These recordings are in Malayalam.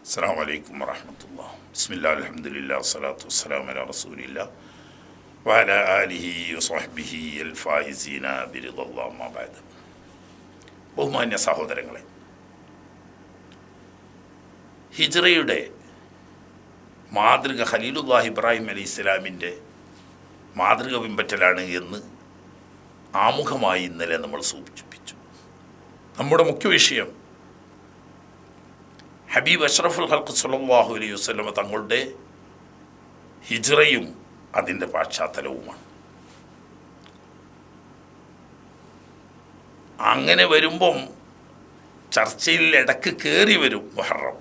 അസ്സലാമു അലൈക്കും വറഹ്മത്തുള്ളാഹി. ബിസ്മില്ലാഹി അൽഹംദുലില്ലാഹി വസ്സലാത്തു വസ്സലാമു അലാ റസൂലില്ലാഹി വഅലാ ആലിഹി വസ്വഹ്ബിഹി അൽ ഫായിസീന ബിറിദല്ലാഹി അമ്മാ ബഅദ്. ബഹുമാന്യ സഹോദരങ്ങളെ, ഹിജ്റയുടെ മാതൃക ഖലീലുല്ലാഹി ഇബ്രാഹിം അലൈഹി ഇസ്ലാമിൻ്റെ മാതൃക പിൻപറ്റലാണ് എന്ന് ആമുഖമായി ഇന്നലെ നമ്മൾ സൂചിപ്പിച്ചു. നമ്മുടെ മുഖ്യ വിഷയം ഹബീബ് അഷ്റഫുൽ ഖൽഖ് സ്വല്ലല്ലാഹു അലൈഹി വസല്ലമ തങ്ങളുടെ ഹിജ്റയും അതിൻ്റെ പശ്ചാത്തലവുമാണ്. അങ്ങനെ വരുമ്പം ചർച്ചയിൽ ഇടക്ക് കയറി വരും മുഹറം.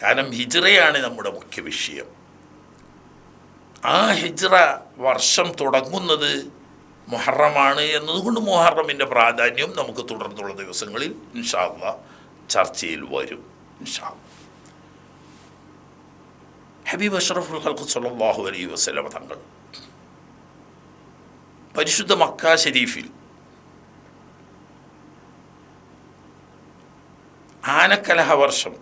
കാരണം ഹിജ്റയാണ് നമ്മുടെ മുഖ്യ വിഷയം. ആ ഹിജ്റ വർഷം തുടങ്ങുന്നത് മുഹറമാണ് എന്നതുകൊണ്ട് മുഹറമിൻ്റെ പ്രാധാന്യം നമുക്ക് തുടർന്നുള്ള ദിവസങ്ങളിൽ ഇൻഷാ അല്ലാഹ് ചർച്ചയിൽ വരും. ഇൻഷാ അല്ലാഹ് ഹബീബ് അഷ്റഫുൽ ഖൽഖ് സ്വല്ലല്ലാഹു അലൈഹി വസല്ലമ തങ്ങൾ പരിശുദ്ധ മക്ക ശരീഫിൽ ആനക്കലഹ വർഷം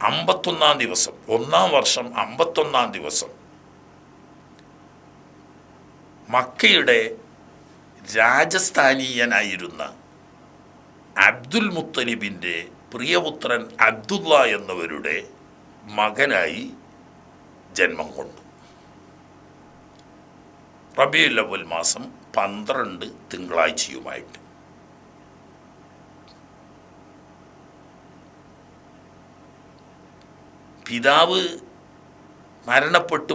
51 ദിവസം, ഒന്നാം വർഷം 51 ദിവസം മക്കയുടെ രാജസ്ഥാനീയനായിരുന്ന അബ്ദുൽ മുത്തലിബിൻ്റെ പ്രിയപുത്രൻ അബ്ദുള്ള എന്നവരുടെ മകനായി ജന്മം കൊണ്ടു. റബീഉൽ അവ്വൽ മാസം 12 തിങ്കളാഴ്ചയുമായിട്ട്. പിതാവ് മരണപ്പെട്ടു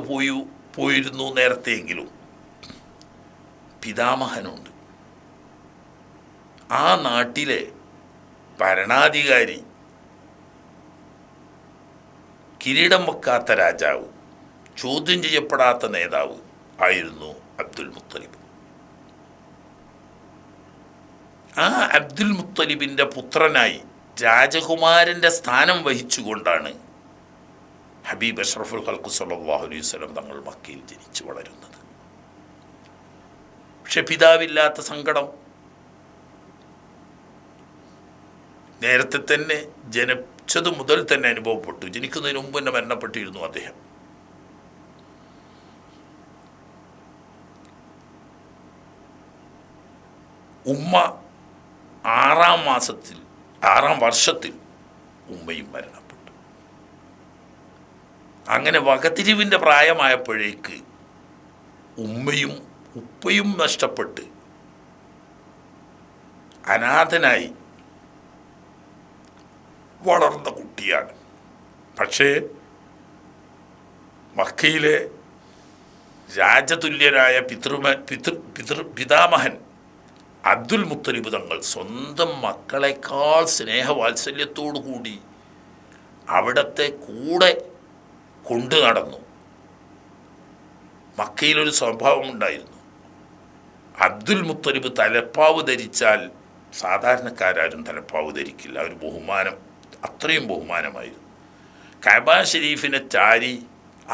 പോയിരുന്നു നേരത്തെയെങ്കിലും പിതാമഹനുണ്ട്. ആ നാട്ടിലെ ഭരണാധികാരി, കിരീടം വെക്കാത്ത രാജാവ്, ചോദ്യം ചെയ്യപ്പെടാത്ത നേതാവ് ആയിരുന്നു അബ്ദുൽ മുത്തലിബ്. ആ അബ്ദുൽ മുത്തലിബിൻ്റെ പുത്രനായി രാജകുമാരൻ്റെ സ്ഥാനം വഹിച്ചുകൊണ്ടാണ് ഹബീബ് അഷ്റഫുൽ ഖൽഖ് സ്വല്ലല്ലാഹു അലൈഹി വസല്ലം തങ്ങൾ മക്കയിൽ ജനിച്ചു വളരുന്നത്. പക്ഷെ പിതാവില്ലാത്ത സങ്കടം നേരത്തെ തന്നെ ജനിച്ചത് മുതൽ തന്നെ അനുഭവപ്പെട്ടു. ജനിക്കുന്നതിന് മുമ്പ് തന്നെ മരണപ്പെട്ടിരുന്നു അദ്ദേഹം. ഉമ്മ 6ാം വർഷത്തിൽ ഉമ്മയും മരണപ്പെട്ടു. അങ്ങനെ വകതിരിവിൻ്റെ പ്രായമായപ്പോഴേക്ക് ഉമ്മയും ഉപ്പയും നഷ്ടപ്പെട്ട് അനാഥനായി വളർന്ന കുട്ടിയാണ്. പക്ഷേ മക്കയിലെ രാജതുല്യരായ പിതാമഹൻ അബ്ദുൽ മുത്തലിബ് തങ്ങൾ സ്വന്തം മക്കളെക്കാൾ സ്നേഹവാത്സല്യത്തോടു കൂടി അവിടത്തെ കൂടെ കൊണ്ടു നടന്നു. മക്കയിലൊരു സ്വഭാവമുണ്ടായിരുന്നു. അബ്ദുൽ മുത്തലിബ് തലപ്പാവ് ധരിച്ചാൽ സാധാരണക്കാരും തലപ്പാവ് ധരിക്കില്ല. ഒരു ബഹുമാനം, അത്രയും ബഹുമാനമായിരുന്നു. കഅബ ഷരീഫിനെ ചാരി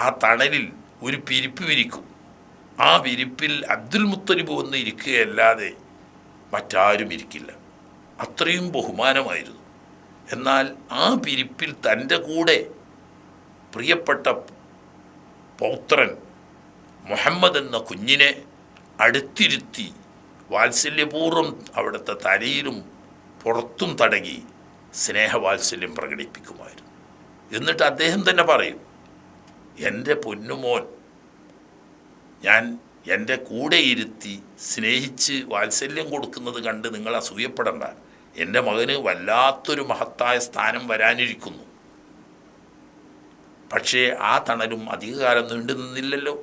ആ തണലിൽ ഒരു പിരിപ്പ് വിരിക്കും. ആ വിരിപ്പിൽ അബ്ദുൽ മുത്തലിബ് വന്ന് ഇരിക്കുകയല്ലാതെ മറ്റാരും ഇരിക്കില്ല. അത്രയും ബഹുമാനമായിരുന്നു. എന്നാൽ ആ പിരിപ്പിൽ തൻ്റെ കൂടെ പ്രിയപ്പെട്ട പൗത്രൻ മുഹമ്മദ് എന്ന കുഞ്ഞിനെ അടുത്തിരുത്തി വാത്സല്യപൂർവ്വം അവിടുത്തെ തലയിലും പുറത്തും തടകി സ്നേഹവാത്സല്യം പ്രകടിപ്പിക്കുമായിരുന്നു. എന്നിട്ട് അദ്ദേഹം തന്നെ പറയും, എൻ്റെ പൊന്നുമോൻ ഞാൻ എൻ്റെ കൂടെ ഇരുത്തി സ്നേഹിച്ച് വാത്സല്യം കൊടുക്കുന്നത് കണ്ട് നിങ്ങൾ അസൂയപ്പെടണ്ട. എൻ്റെ മകന് വല്ലാത്തൊരു മഹത്തായ സ്ഥാനം വരാനിരിക്കുന്നു. പക്ഷേ ആ തണലും അധികകാലം നീണ്ടു നിന്നില്ലല്ലോ.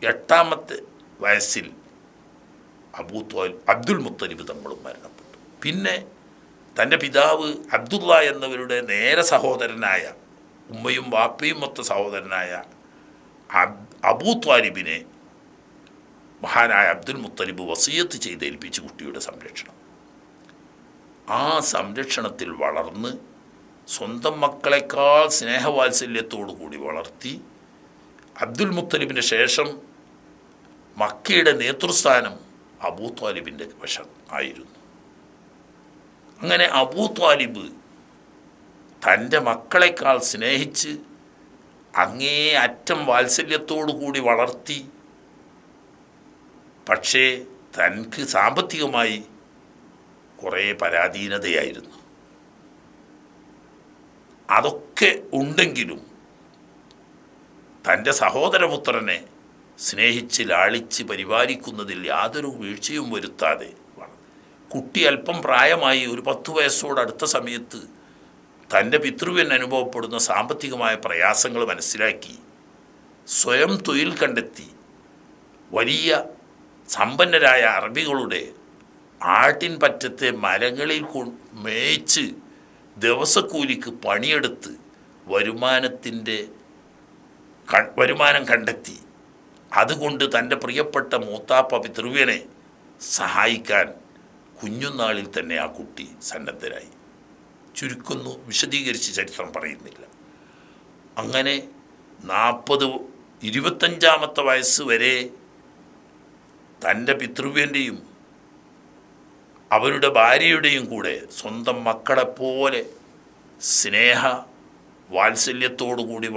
8ാമത്തെ വയസ്സിൽ അബ്ദുൽ മുത്തലിബ് തങ്ങളും മരണപ്പെട്ടു. പിന്നെ തൻ്റെ പിതാവ് അബ്ദുള്ള എന്നവരുടെ നേരെ സഹോദരനായ, ഉമ്മയും വാപ്പയും മൊത്ത സഹോദരനായ അബൂ ത്വാലിബിനെ മഹാനായ അബ്ദുൽ മുത്തലിബ് വസിയത്ത് ചെയ്തേൽപ്പിച്ച് കുട്ടിയുടെ സംരക്ഷണം. ആ സംരക്ഷണത്തിൽ വളർന്ന് സ്വന്തം മക്കളെക്കാൾ സ്നേഹവാത്സല്യത്തോടു കൂടി വളർത്തി അബ്ദുൽ മുത്തലിബിന് ശേഷം മക്കയുടെ നേതൃസ്ഥാനം അബൂ ത്വാലിബിൻ്റെ വശം ആയിരുന്നു. അങ്ങനെ അബൂ ത്വാലിബ് തൻ്റെ മക്കളെക്കാൾ സ്നേഹിച്ച് അങ്ങേ അറ്റം വാത്സല്യത്തോടു കൂടി വളർത്തി. പക്ഷേ തനിക്ക് സാമ്പത്തികമായി കുറേ പരാധീനതയായിരുന്നു. അതൊക്കെ ഉണ്ടെങ്കിലും തൻ്റെ സഹോദരപുത്രനെ സ്നേഹിച്ച് ലാളിച്ച് പരിപാലിക്കുന്നതിൽ യാതൊരു വീഴ്ചയും വരുത്താതെ കുട്ടി അല്പം പ്രായമായി ഒരു 10 വയസ്സോടടുത്ത സമയത്ത് തൻ്റെ പിതൃവ്യൻ അനുഭവപ്പെടുന്ന സാമ്പത്തികമായ പ്രയാസങ്ങൾ മനസ്സിലാക്കി സ്വയം തൊഴിൽ കണ്ടെത്തി വലിയ സമ്പന്നരായ അറബികളുടെ ആട്ടിൻ പറ്റത്തെ മരങ്ങളിൽ മേയിച്ച് ദിവസക്കൂലിക്ക് പണിയെടുത്ത് വരുമാനം കണ്ടെത്തി. അതുകൊണ്ട് തൻ്റെ പ്രിയപ്പെട്ട മൂത്താപ്പ പിതൃവ്യനെ സഹായിക്കാൻ കുഞ്ഞുനാളിൽ തന്നെ ആ കുട്ടി സന്നദ്ധരായി. ചുരുക്കുന്നു, വിശദീകരിച്ച് ചരിത്രം പറയുന്നില്ല. അങ്ങനെ 25 വയസ്സ് വരെ തൻ്റെ പിതൃവ്യൻ്റെയും അവരുടെ ഭാര്യയുടെയും കൂടെ സ്വന്തം മക്കളെപ്പോലെ സ്നേഹ വാത്സല്യത്തോടുകൂടി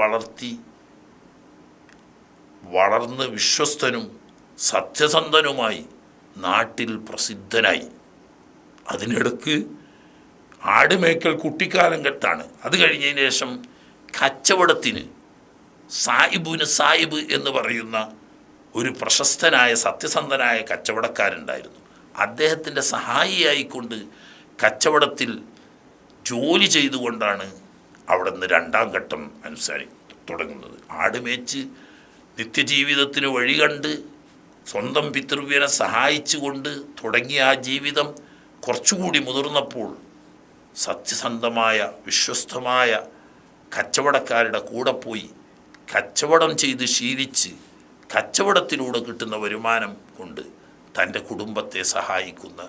വളർന്ന് വിശ്വസ്തനും സത്യസന്ധനുമായി നാട്ടിൽ പ്രസിദ്ധനായി. അതിനിടക്ക് ആടുമേക്കൽ കുട്ടിക്കാലം കെട്ടാണ്. അത് കഴിഞ്ഞതിന് ശേഷം കച്ചവടത്തിന് സായിബ് എന്ന് പറയുന്ന ഒരു പ്രശസ്തനായ സത്യസന്ധനായ കച്ചവടക്കാരുണ്ടായിരുന്നു. അദ്ദേഹത്തിൻ്റെ സഹായിയായിക്കൊണ്ട് കച്ചവടത്തിൽ ജോലി ചെയ്തുകൊണ്ടാണ് അവിടെ നിന്ന് 2ാം ഘട്ടം തുടങ്ങുന്നത്. ആടുമേച്ച് നിത്യജീവിതത്തിന് വഴി കണ്ട് സ്വന്തം പിതൃവ്യനെ സഹായിച്ചുകൊണ്ട് തുടങ്ങിയ ആ ജീവിതം കുറച്ചുകൂടി മുതിർന്നപ്പോൾ സത്യസന്ധമായ വിശ്വസ്തമായ കച്ചവടക്കാരുടെ കൂടെ പോയി കച്ചവടം ചെയ്ത് ശീലിച്ച് കച്ചവടത്തിലൂടെ കിട്ടുന്ന വരുമാനം കൊണ്ട് തൻ്റെ കുടുംബത്തെ സഹായിക്കുന്ന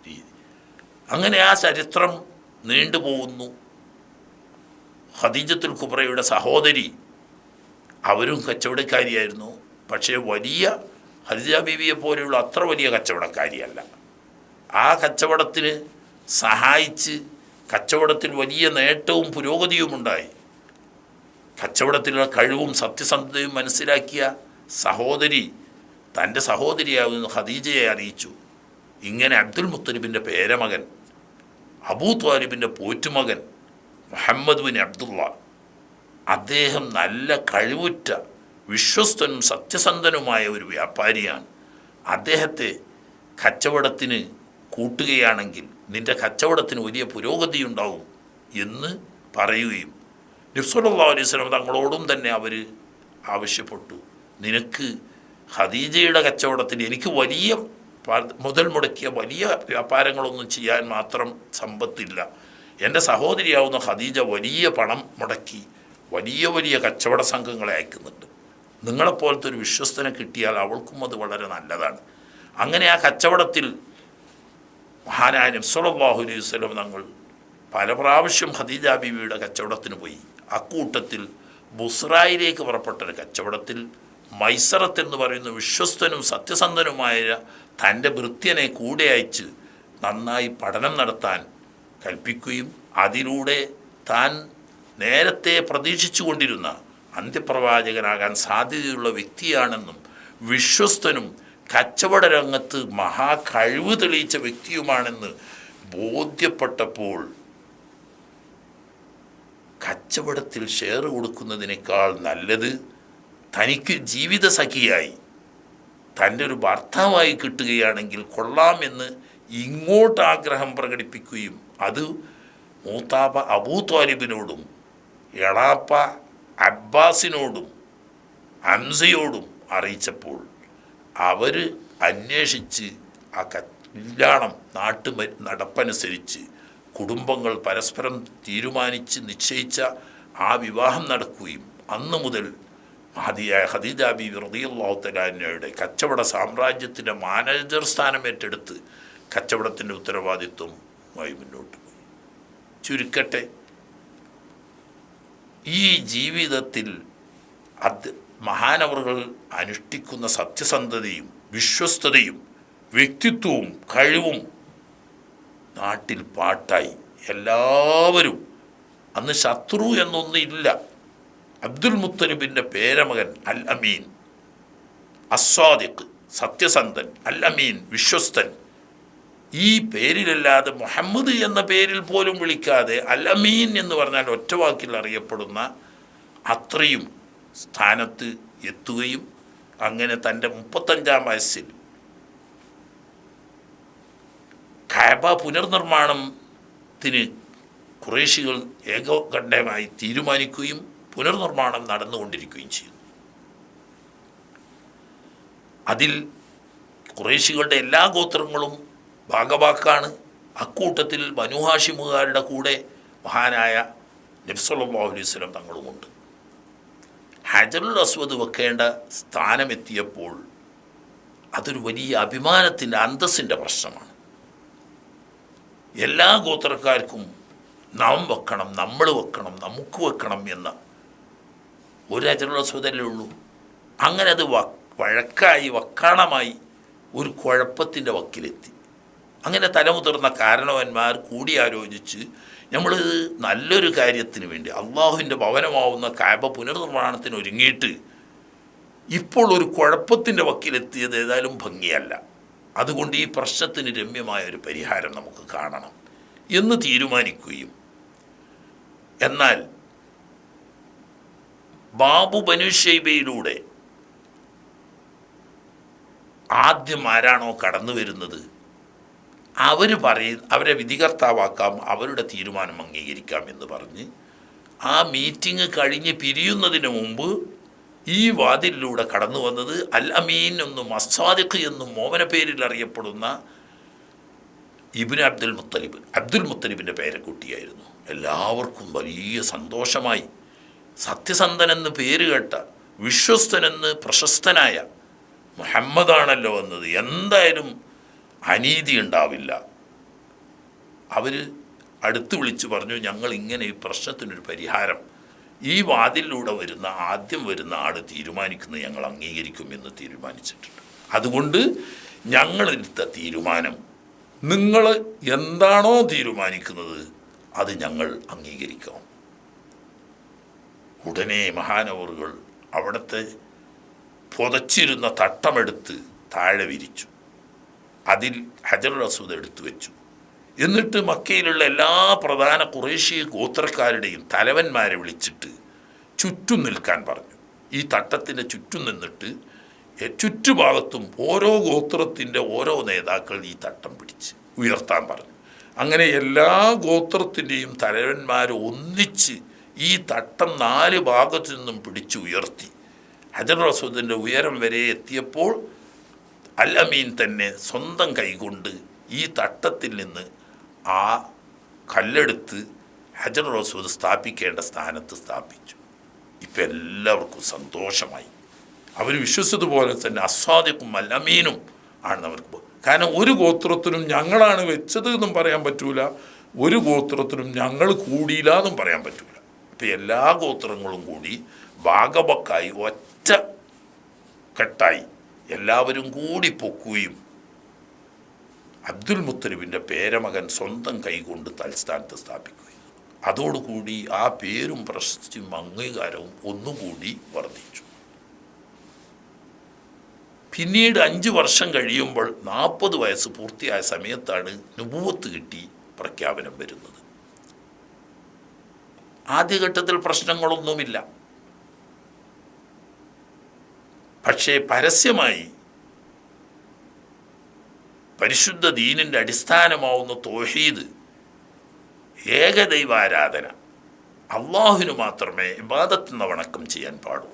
രീതി. അങ്ങനെ ആ ചരിത്രം നീണ്ടുപോകുന്നു. ഖദീജത്തുൽ കുബ്രയുടെ സഹോദരി അവരും കച്ചവടക്കാരിയായിരുന്നു. പക്ഷേ വലിയ ഖദീജ ബീവിയെ പോലെയുള്ള അത്ര വലിയ കച്ചവടക്കാരിയല്ല. ആ കച്ചവടത്തിന് സഹായിച്ച് കച്ചവടത്തിൽ വലിയ നേട്ടവും പുരോഗതിയുമുണ്ടായി. കച്ചവടത്തിലുള്ള കഴിവും സത്യസന്ധതയും മനസ്സിലാക്കിയ സഹോദരി തൻ്റെ സഹോദരിയാവുന്ന ഖദീജയെ അറിയിച്ചു. ഇങ്ങനെ അബ്ദുൽ മുത്തലിബിൻ്റെ പേരമകൻ, അബൂ ത്വാലിബിൻ്റെ പോറ്റുമകൻ മുഹമ്മദ് ബിൻ അബ്ദുള്ള, അദ്ദേഹം നല്ല കഴിവുറ്റ വിശ്വസ്തനും സത്യസന്ധനുമായ ഒരു വ്യാപാരിയാണ്. അദ്ദേഹത്തെ കച്ചവടത്തിന് കൂട്ടുകയാണെങ്കിൽ നിൻ്റെ കച്ചവടത്തിന് വലിയ പുരോഗതി ഉണ്ടാവും എന്ന് പറയുകയും നബി സല്ലല്ലാഹു അലൈഹി വസല്ലം തങ്ങളോടും തന്നെ അവർ ആവശ്യപ്പെട്ടു. നിനക്ക് ഖദീജയുടെ കച്ചവടത്തിന് എനിക്ക് വലിയ മുതൽ മുടക്കിയ വലിയ വ്യാപാരങ്ങളൊന്നും ചെയ്യാൻ മാത്രം സമ്പത്തില്ല. എൻ്റെ സഹോദരിയാവുന്ന ഖദീജ വലിയ പണം മുടക്കി വലിയ വലിയ കച്ചവട സംഘങ്ങളെ അയക്കുന്നുണ്ട്. നിങ്ങളെപ്പോലത്തെ ഒരു വിശ്വസ്തനെ കിട്ടിയാൽ അവൾക്കും അത് വളരെ നല്ലതാണ്. അങ്ങനെ ആ കച്ചവടത്തിൽ മഹാനായ നബി സല്ലല്ലാഹു അലൈഹി വസല്ലം തങ്ങൾ പല പ്രാവശ്യം ഖദീജ ബീവിയുടെ കച്ചവടത്തിന് പോയി. അക്കൂട്ടത്തിൽ ബുസ്രായിലേക്ക് പുറപ്പെട്ടൊരു കച്ചവടത്തിൽ മൈസറത്ത് എന്ന് പറയുന്ന വിശ്വസ്തനും സത്യസന്ധനുമായ തൻ്റെ ഭൃത്യനെ കൂടെ അയച്ച് നന്നായി പഠനം നടത്താൻ കൽപ്പിക്കുകയും അതിലൂടെ താൻ നേരത്തെ പ്രതീക്ഷിച്ചു കൊണ്ടിരുന്ന അന്ത്യപ്രവാചകനാകാൻ സാധ്യതയുള്ള വ്യക്തിയാണെന്നും വിശ്വസ്തനും കച്ചവട രംഗത്ത് മഹാകഴിവ് തെളിയിച്ച വ്യക്തിയുമാണെന്ന് ബോധ്യപ്പെട്ടപ്പോൾ കച്ചവടത്തിൽ ഷെയർ കൊടുക്കുന്നതിനേക്കാൾ നല്ലത് തനിക്ക് ജീവിത സഖിയായി തൻ്റെ ഒരു ഭർത്താവായി കിട്ടുകയാണെങ്കിൽ കൊള്ളാമെന്ന് ഇങ്ങോട്ട് ആഗ്രഹം പ്രകടിപ്പിക്കുകയും അത് മൂത്താപ്പ അബൂ ത്വാലിബിനോടും എളാപ്പ അബ്ബാസിനോടും ഹംസയോടും അറിയിച്ചപ്പോൾ അവർ അന്വേഷിച്ച് ആ കല്യാണം നടപ്പനുസരിച്ച് കുടുംബങ്ങൾ പരസ്പരം തീരുമാനിച്ച് നിശ്ചയിച്ച ആ വിവാഹം നടക്കുകയും അന്നു മുതൽ മഹദിയായ ഖദീജ ബീവി റളിയല്ലാഹു തആല അൻഹയുടെ കച്ചവട സാമ്രാജ്യത്തിൻ്റെ മാനേജർ സ്ഥാനം ഏറ്റെടുത്ത് കച്ചവടത്തിൻ്റെ ഉത്തരവാദിത്വമായി മുന്നോട്ട് പോയി. ചുരുക്കട്ടെ, ഈ ജീവിതത്തിൽ മഹാനവറുകൾ അനുഷ്ഠിക്കുന്ന സത്യസന്ധതയും വിശ്വസ്തതയും വ്യക്തിത്വവും കഴിവും നാട്ടിൽ പാട്ടായി. എല്ലാവരും, അന്ന് ശത്രു എന്നൊന്നില്ല. അബ്ദുൽ മുത്തലിബിൻ്റെ പേരമകൻ അൽ അമീൻ, അസ്വാദിഖ് സത്യസന്ധൻ, അൽ അമീൻ വിശ്വസ്തൻ, ഈ പേരിലല്ലാതെ മുഹമ്മദ് എന്ന പേരിൽ പോലും വിളിക്കാതെ അൽ അമീൻ എന്ന് പറഞ്ഞാൽ ഒറ്റവാക്കിൽ അറിയപ്പെടുന്ന അത്രയും സ്ഥാനത്ത് എത്തുകയും അങ്ങനെ തൻ്റെ 35-ാം വയസ്സിൽ കഅബ പുനർനിർമ്മാണത്തിന് ഖുറൈശികൾ ഏകകണ്ഠമായി തീരുമാനിക്കുകയും പുനർനിർമ്മാണം നടന്നുകൊണ്ടിരിക്കുകയും ചെയ്തു. അതിൽ ഖുറൈശികളുടെ എല്ലാ ഗോത്രങ്ങളും ഭാഗവാക്കാണ്. അക്കൂട്ടത്തിൽ ബനൂ ഹാഷിമുകാരുടെ കൂടെ മഹാനായ നബി സല്ലല്ലാഹു അലൈഹി വസല്ലം തങ്ങളുമുണ്ട്. ഹജറുൽ അസ്വദ് വെക്കേണ്ട സ്ഥാനമെത്തിയപ്പോൾ അതൊരു വലിയ അഭിമാനത്തിൻ്റെ അന്തസ്സിൻ്റെ പ്രശ്നമാണ്. എല്ലാ ഗോത്രക്കാർക്കും നാം വെക്കണം, നമ്മൾ വെക്കണം, നമുക്ക് വെക്കണം എന്ന ഒരു ഹജറുൽ അസ്വദല്ലേ ഉള്ളൂ. അങ്ങനെ അത് വഴക്കായി വക്കാണമായി ഒരു കുഴപ്പത്തിൻ്റെ വക്കിലെത്തി. അങ്ങനെ തലമുതിർന്ന കാരണവന്മാർ കൂടിയാലോചിച്ച് നമ്മൾ നല്ലൊരു കാര്യത്തിന് വേണ്ടി അള്ളാഹുവിൻ്റെ ഭവനമാവുന്ന കഅബ പുനർനിർമ്മാണത്തിന് ഒരുങ്ങിയിട്ട് ഇപ്പോൾ ഒരു കുഴപ്പത്തിൻ്റെ വക്കിലെത്തിയത് ഏതായാലും ഭംഗിയല്ല. അതുകൊണ്ട് ഈ പ്രശ്നത്തിന് രമ്യമായ ഒരു പരിഹാരം നമുക്ക് കാണണം എന്ന് തീരുമാനിക്കുകയും, എന്നാൽ ബാബു ബനൂ ശൈബയിലൂടെ ആദ്യം ആരാണോ കടന്നു വരുന്നത് അവരെ വിധികർത്താവാക്കാം, അവരുടെ തീരുമാനം അംഗീകരിക്കാം എന്ന് പറഞ്ഞ് ആ മീറ്റിംഗ് കഴിഞ്ഞ് പിരിയുന്നതിന് മുമ്പ് ഈ വാതിലിലൂടെ കടന്നു വന്നത് അൽ അമീൻ എന്നും അസ്സാദിഖ് എന്നും മോമന പേരിൽ അറിയപ്പെടുന്ന ഇബ്നു അബ്ദുൽ മുത്തലിബിൻ്റെ പേരക്കുട്ടിയായിരുന്നു. എല്ലാവർക്കും വലിയ സന്തോഷമായി. സത്യസന്ധനെന്ന് പേര് കേട്ട, വിശ്വസ്തനെന്ന് പ്രശസ്തനായ മുഹമ്മദാണല്ലോ എന്നത്, എന്തായാലും അനീതി ഉണ്ടാവില്ല. അവർ അടുത്ത് വിളിച്ച് പറഞ്ഞു, ഞങ്ങൾ ഇങ്ങനെ ഈ പ്രശ്നത്തിനൊരു പരിഹാരം ഈ വാതിലിലൂടെ ആദ്യം വരുന്ന ആൾ തീരുമാനിക്കുന്നത് ഞങ്ങൾ അംഗീകരിക്കുമെന്ന് തീരുമാനിച്ചിട്ടുണ്ട്. അതുകൊണ്ട് ഞങ്ങളെടുത്ത തീരുമാനം, നിങ്ങൾ എന്താണോ തീരുമാനിക്കുന്നത് അത് ഞങ്ങൾ അംഗീകരിക്കാം. ഉടനെ മഹാനവറുകൾ അവിടുത്തെ പുതച്ചിരുന്ന തട്ടമെടുത്ത് താഴെ വിരിച്ചു. അതിൽ ഹജറുൽ അസ്വദ് എടുത്തു വെച്ചു. എന്നിട്ട് മക്കയിലുള്ള എല്ലാ പ്രധാന ഖുറൈശി ഗോത്രക്കാരുടെയും തലവന്മാരെ വിളിച്ചിട്ട് ചുറ്റും നിൽക്കാൻ പറഞ്ഞു. ഈ തട്ടത്തിൻ്റെ ചുറ്റും നിന്നിട്ട് ചുറ്റുഭാഗത്തും ഓരോ ഗോത്രത്തിൻ്റെ ഓരോ നേതാക്കൾ ഈ തട്ടം പിടിച്ച് ഉയർത്താൻ പറഞ്ഞു. അങ്ങനെ എല്ലാ ഗോത്രത്തിൻ്റെയും തലവന്മാർ ഒന്നിച്ച് ഈ തട്ടം 4 ഭാഗത്തു നിന്നും പിടിച്ച് ഉയർത്തി. ഹജറുൽ അസ്വദിൻ്റെ ഉയരം വരെ എത്തിയപ്പോൾ അൽ അമീൻ തന്നെ സ്വന്തം കൈകൊണ്ട് ഈ തട്ടത്തിൽ നിന്ന് ആ കല്ലെടുത്ത് ഹജറുൽ അസ്വദ് സ്ഥാപിക്കേണ്ട സ്ഥാനത്ത് സ്ഥാപിച്ചു. ഇപ്പം എല്ലാവർക്കും സന്തോഷമായി. അവർ വിശ്വസിച്ചതുപോലെ തന്നെ അസ്വാദിഖും അൽ അമീനും ആണെന്ന് അവർക്ക്. കാരണം ഒരു ഗോത്രത്തിനും ഞങ്ങളാണ് വെച്ചത് എന്നും പറയാൻ പറ്റൂല, ഒരു ഗോത്രത്തിനും ഞങ്ങൾ കൂടിയില്ല എന്നും പറയാൻ പറ്റൂല. ഇപ്പം എല്ലാ ഗോത്രങ്ങളും കൂടി ഭാഗവക്കായി ഒറ്റ കെട്ടായി എല്ലാവരും കൂടി പൊക്കുകയും അബ്ദുൽ മുത്തലിബിൻ്റെ പേരമകൻ സ്വന്തം കൈകൊണ്ട് തൽസ്ഥാനത്ത് സ്ഥാപിക്കുകയും, അതോടുകൂടി ആ പേരും പ്രശസ്തിയും അംഗീകാരവും ഒന്നുകൂടി വർദ്ധിച്ചു. പിന്നീട് 5 വർഷം കഴിയുമ്പോൾ 40 വയസ്സ് പൂർത്തിയായ സമയത്താണ് നുബുവത്ത് കിട്ടി പ്രഖ്യാപനം വരുന്നത്. ആദ്യഘട്ടത്തിൽ പ്രശ്നങ്ങളൊന്നുമില്ല. പക്ഷേ പരസ്യമായി പരിശുദ്ധ ദീനിൻ്റെ അടിസ്ഥാനമാവുന്ന തൗഹീദ്, ഏകദൈവാരാധന, അള്ളാഹുവിന് മാത്രമേ ഇബാദത്ത് എന്ന വണക്കം ചെയ്യാൻ പാടൂ,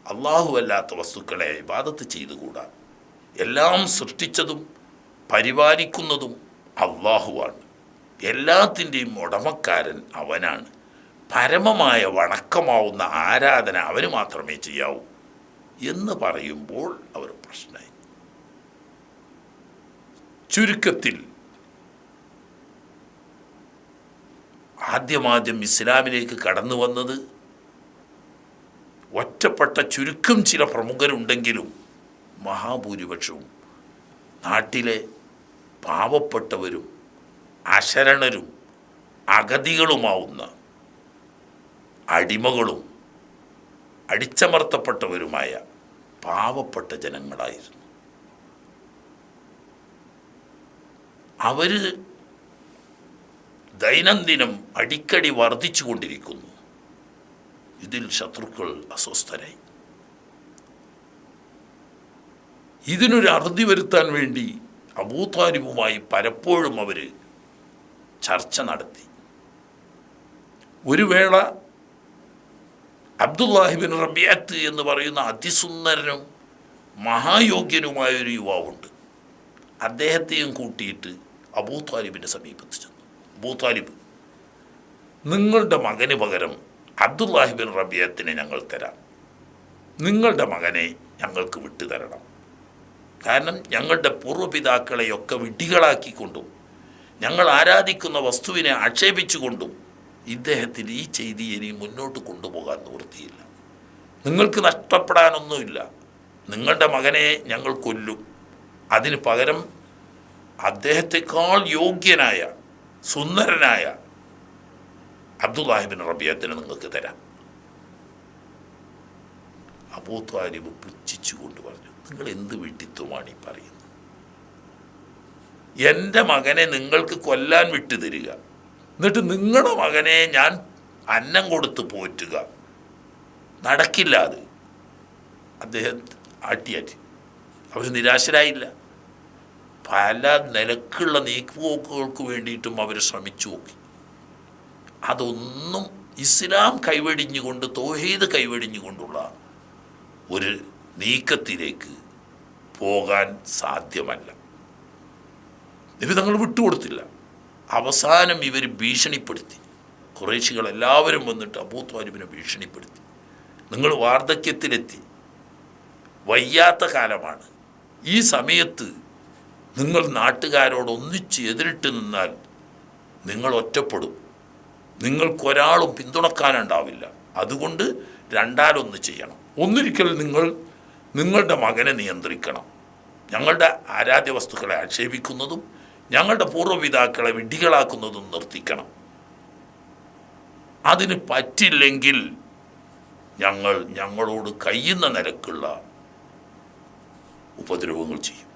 അള്ളാഹു അല്ലാത്ത വസ്തുക്കളെ ഇബാദത്ത് ചെയ്തുകൂടാ, എല്ലാം സൃഷ്ടിച്ചതും പരിപാലിക്കുന്നതും അള്ളാഹുവാണ്, എല്ലാത്തിൻ്റെയും ഉടമക്കാരൻ അവനാണ്, പരമമായ വണക്കമാവുന്ന ആരാധന അവന് മാത്രമേ ചെയ്യാവൂ എന്ന് പറയുമ്പോൾ അവർ പ്രശ്നമായി. ചുരുക്കത്തിൽ ആദ്യമാദ്യം ഇസ്ലാമിലേക്ക് കടന്നു വന്നത് ഒറ്റപ്പെട്ട ചുരുക്കം ചില പ്രമുഖരുണ്ടെങ്കിലും മഹാഭൂരിപക്ഷവും നാട്ടിലെ പാവപ്പെട്ടവരും അശരണരും അഗതികളുമാവുന്ന അടിമകളും അടിച്ചമർത്തപ്പെട്ടവരുമായ പാവപ്പെട്ട ജനങ്ങളായിരുന്നു. അവർ ദൈനംദിനം അടിക്കടി വർദ്ധിച്ചു കൊണ്ടിരിക്കുന്നു. ഇതിൽ ശത്രുക്കൾ അസ്വസ്ഥരായി. ഇതിനൊരു അറുതി വരുത്താൻ വേണ്ടി അബൂതാലിബുമായി പലപ്പോഴും അവർ ചർച്ച നടത്തി. ഒരു വേള അബ്ദുല്ലാഹിബിൻ റബിയത്ത് എന്ന് പറയുന്ന അതിസുന്ദരനും മഹായോഗ്യനുമായൊരു യുവാവുണ്ട്. അദ്ദേഹത്തെയും കൂട്ടിയിട്ട് അബൂതാലിബിൻ്റെ സമീപത്ത് ചെന്നു. അബൂതാലിബ്, നിങ്ങളുടെ മകന് പകരം അബ്ദുല്ലാഹിബിൻ റബിയത്തിനെ ഞങ്ങൾ തരാം. നിങ്ങളുടെ മകനെ ഞങ്ങൾക്ക് വിട്ടുതരണം. കാരണം ഞങ്ങളുടെ പൂർവ്വപിതാക്കളെയൊക്കെ വിഡ്ഢികളാക്കിക്കൊണ്ടും ഞങ്ങൾ ആരാധിക്കുന്ന വസ്തുവിനെ ആക്ഷേപിച്ചുകൊണ്ടും ഇദ്ദേഹത്തിന് ഈ ചെയ്തി ഇനി മുന്നോട്ട് കൊണ്ടുപോകാൻ നിവൃത്തിയില്ല. നിങ്ങൾക്ക് നഷ്ടപ്പെടാനൊന്നുമില്ല. നിങ്ങളുടെ മകനെ ഞങ്ങൾ കൊല്ലും. അതിന് പകരം അദ്ദേഹത്തെക്കാൾ യോഗ്യനായ സുന്ദരനായ അബ്ദുല്ലാഹിബിൻ റബിയത്തിനെ നിങ്ങൾക്ക് തരാം. അബൂ ത്വാലിബ് പുച്ഛിച്ചുകൊണ്ട് പറഞ്ഞു, നിങ്ങൾ എന്ത് വിഡ്ഢിത്വമാണ് ഈ പറയുന്നത്? എൻ്റെ മകനെ നിങ്ങൾക്ക് കൊല്ലാൻ വിട്ടു തരിക, എന്നിട്ട് നിങ്ങളുടെ മകനെ ഞാൻ അന്നം കൊടുത്ത് പോറ്റുക, നടക്കില്ല. അത് അദ്ദേഹം ആട്ടിയാറ്റി. അവർ നിരാശരായില്ല. പല നിലക്കുള്ള നീക്കുപോക്കുകൾക്ക് വേണ്ടിയിട്ടും അവർ ശ്രമിച്ചു നോക്കി. അതൊന്നും ഇസ്ലാം കൈവെടിഞ്ഞുകൊണ്ട്, തൗഹീദ് കൈവെടിഞ്ഞുകൊണ്ടുള്ള ഒരു നീക്കത്തിലേക്ക് പോകാൻ സാധ്യമല്ല. നബി തങ്ങൾ വിട്ടുകൊടുത്തില്ല. അവസാനം ഇവർ ഭീഷണിപ്പെടുത്തി. ഖുറൈശികൾ എല്ലാവരും വന്നിട്ട് അബൂ ത്വാലിബിനെ ഭീഷണിപ്പെടുത്തി. നിങ്ങൾ വാർദ്ധക്യത്തിലെത്തി, വയ്യാത്ത കാലമാണ്. ഈ സമയത്ത് നിങ്ങൾ നാട്ടുകാരോട് ഒന്നിച്ച് എതിരിട്ട് നിന്നാൽ നിങ്ങൾ ഒറ്റപ്പെടും. നിങ്ങൾക്കൊരാളും പിന്തുണക്കാനുണ്ടാവില്ല. അതുകൊണ്ട് രണ്ടാലൊന്ന് ചെയ്യണം. ഒന്നിരിക്കൽ നിങ്ങൾ നിങ്ങളുടെ മകനെ നിയന്ത്രിക്കണം. ഞങ്ങളുടെ ആരാധ്യ വസ്തുക്കളെ ആക്ഷേപിക്കുന്നതും ഞങ്ങളുടെ പൂർവ്വപിതാക്കളെ വിഡ്ഢികളാക്കുന്നതും നിർത്തിക്കണം. അതിന് പറ്റില്ലെങ്കിൽ ഞങ്ങളോട് കഴിയുന്ന നിലക്കുള്ള ഉപദ്രവങ്ങൾ ചെയ്യും.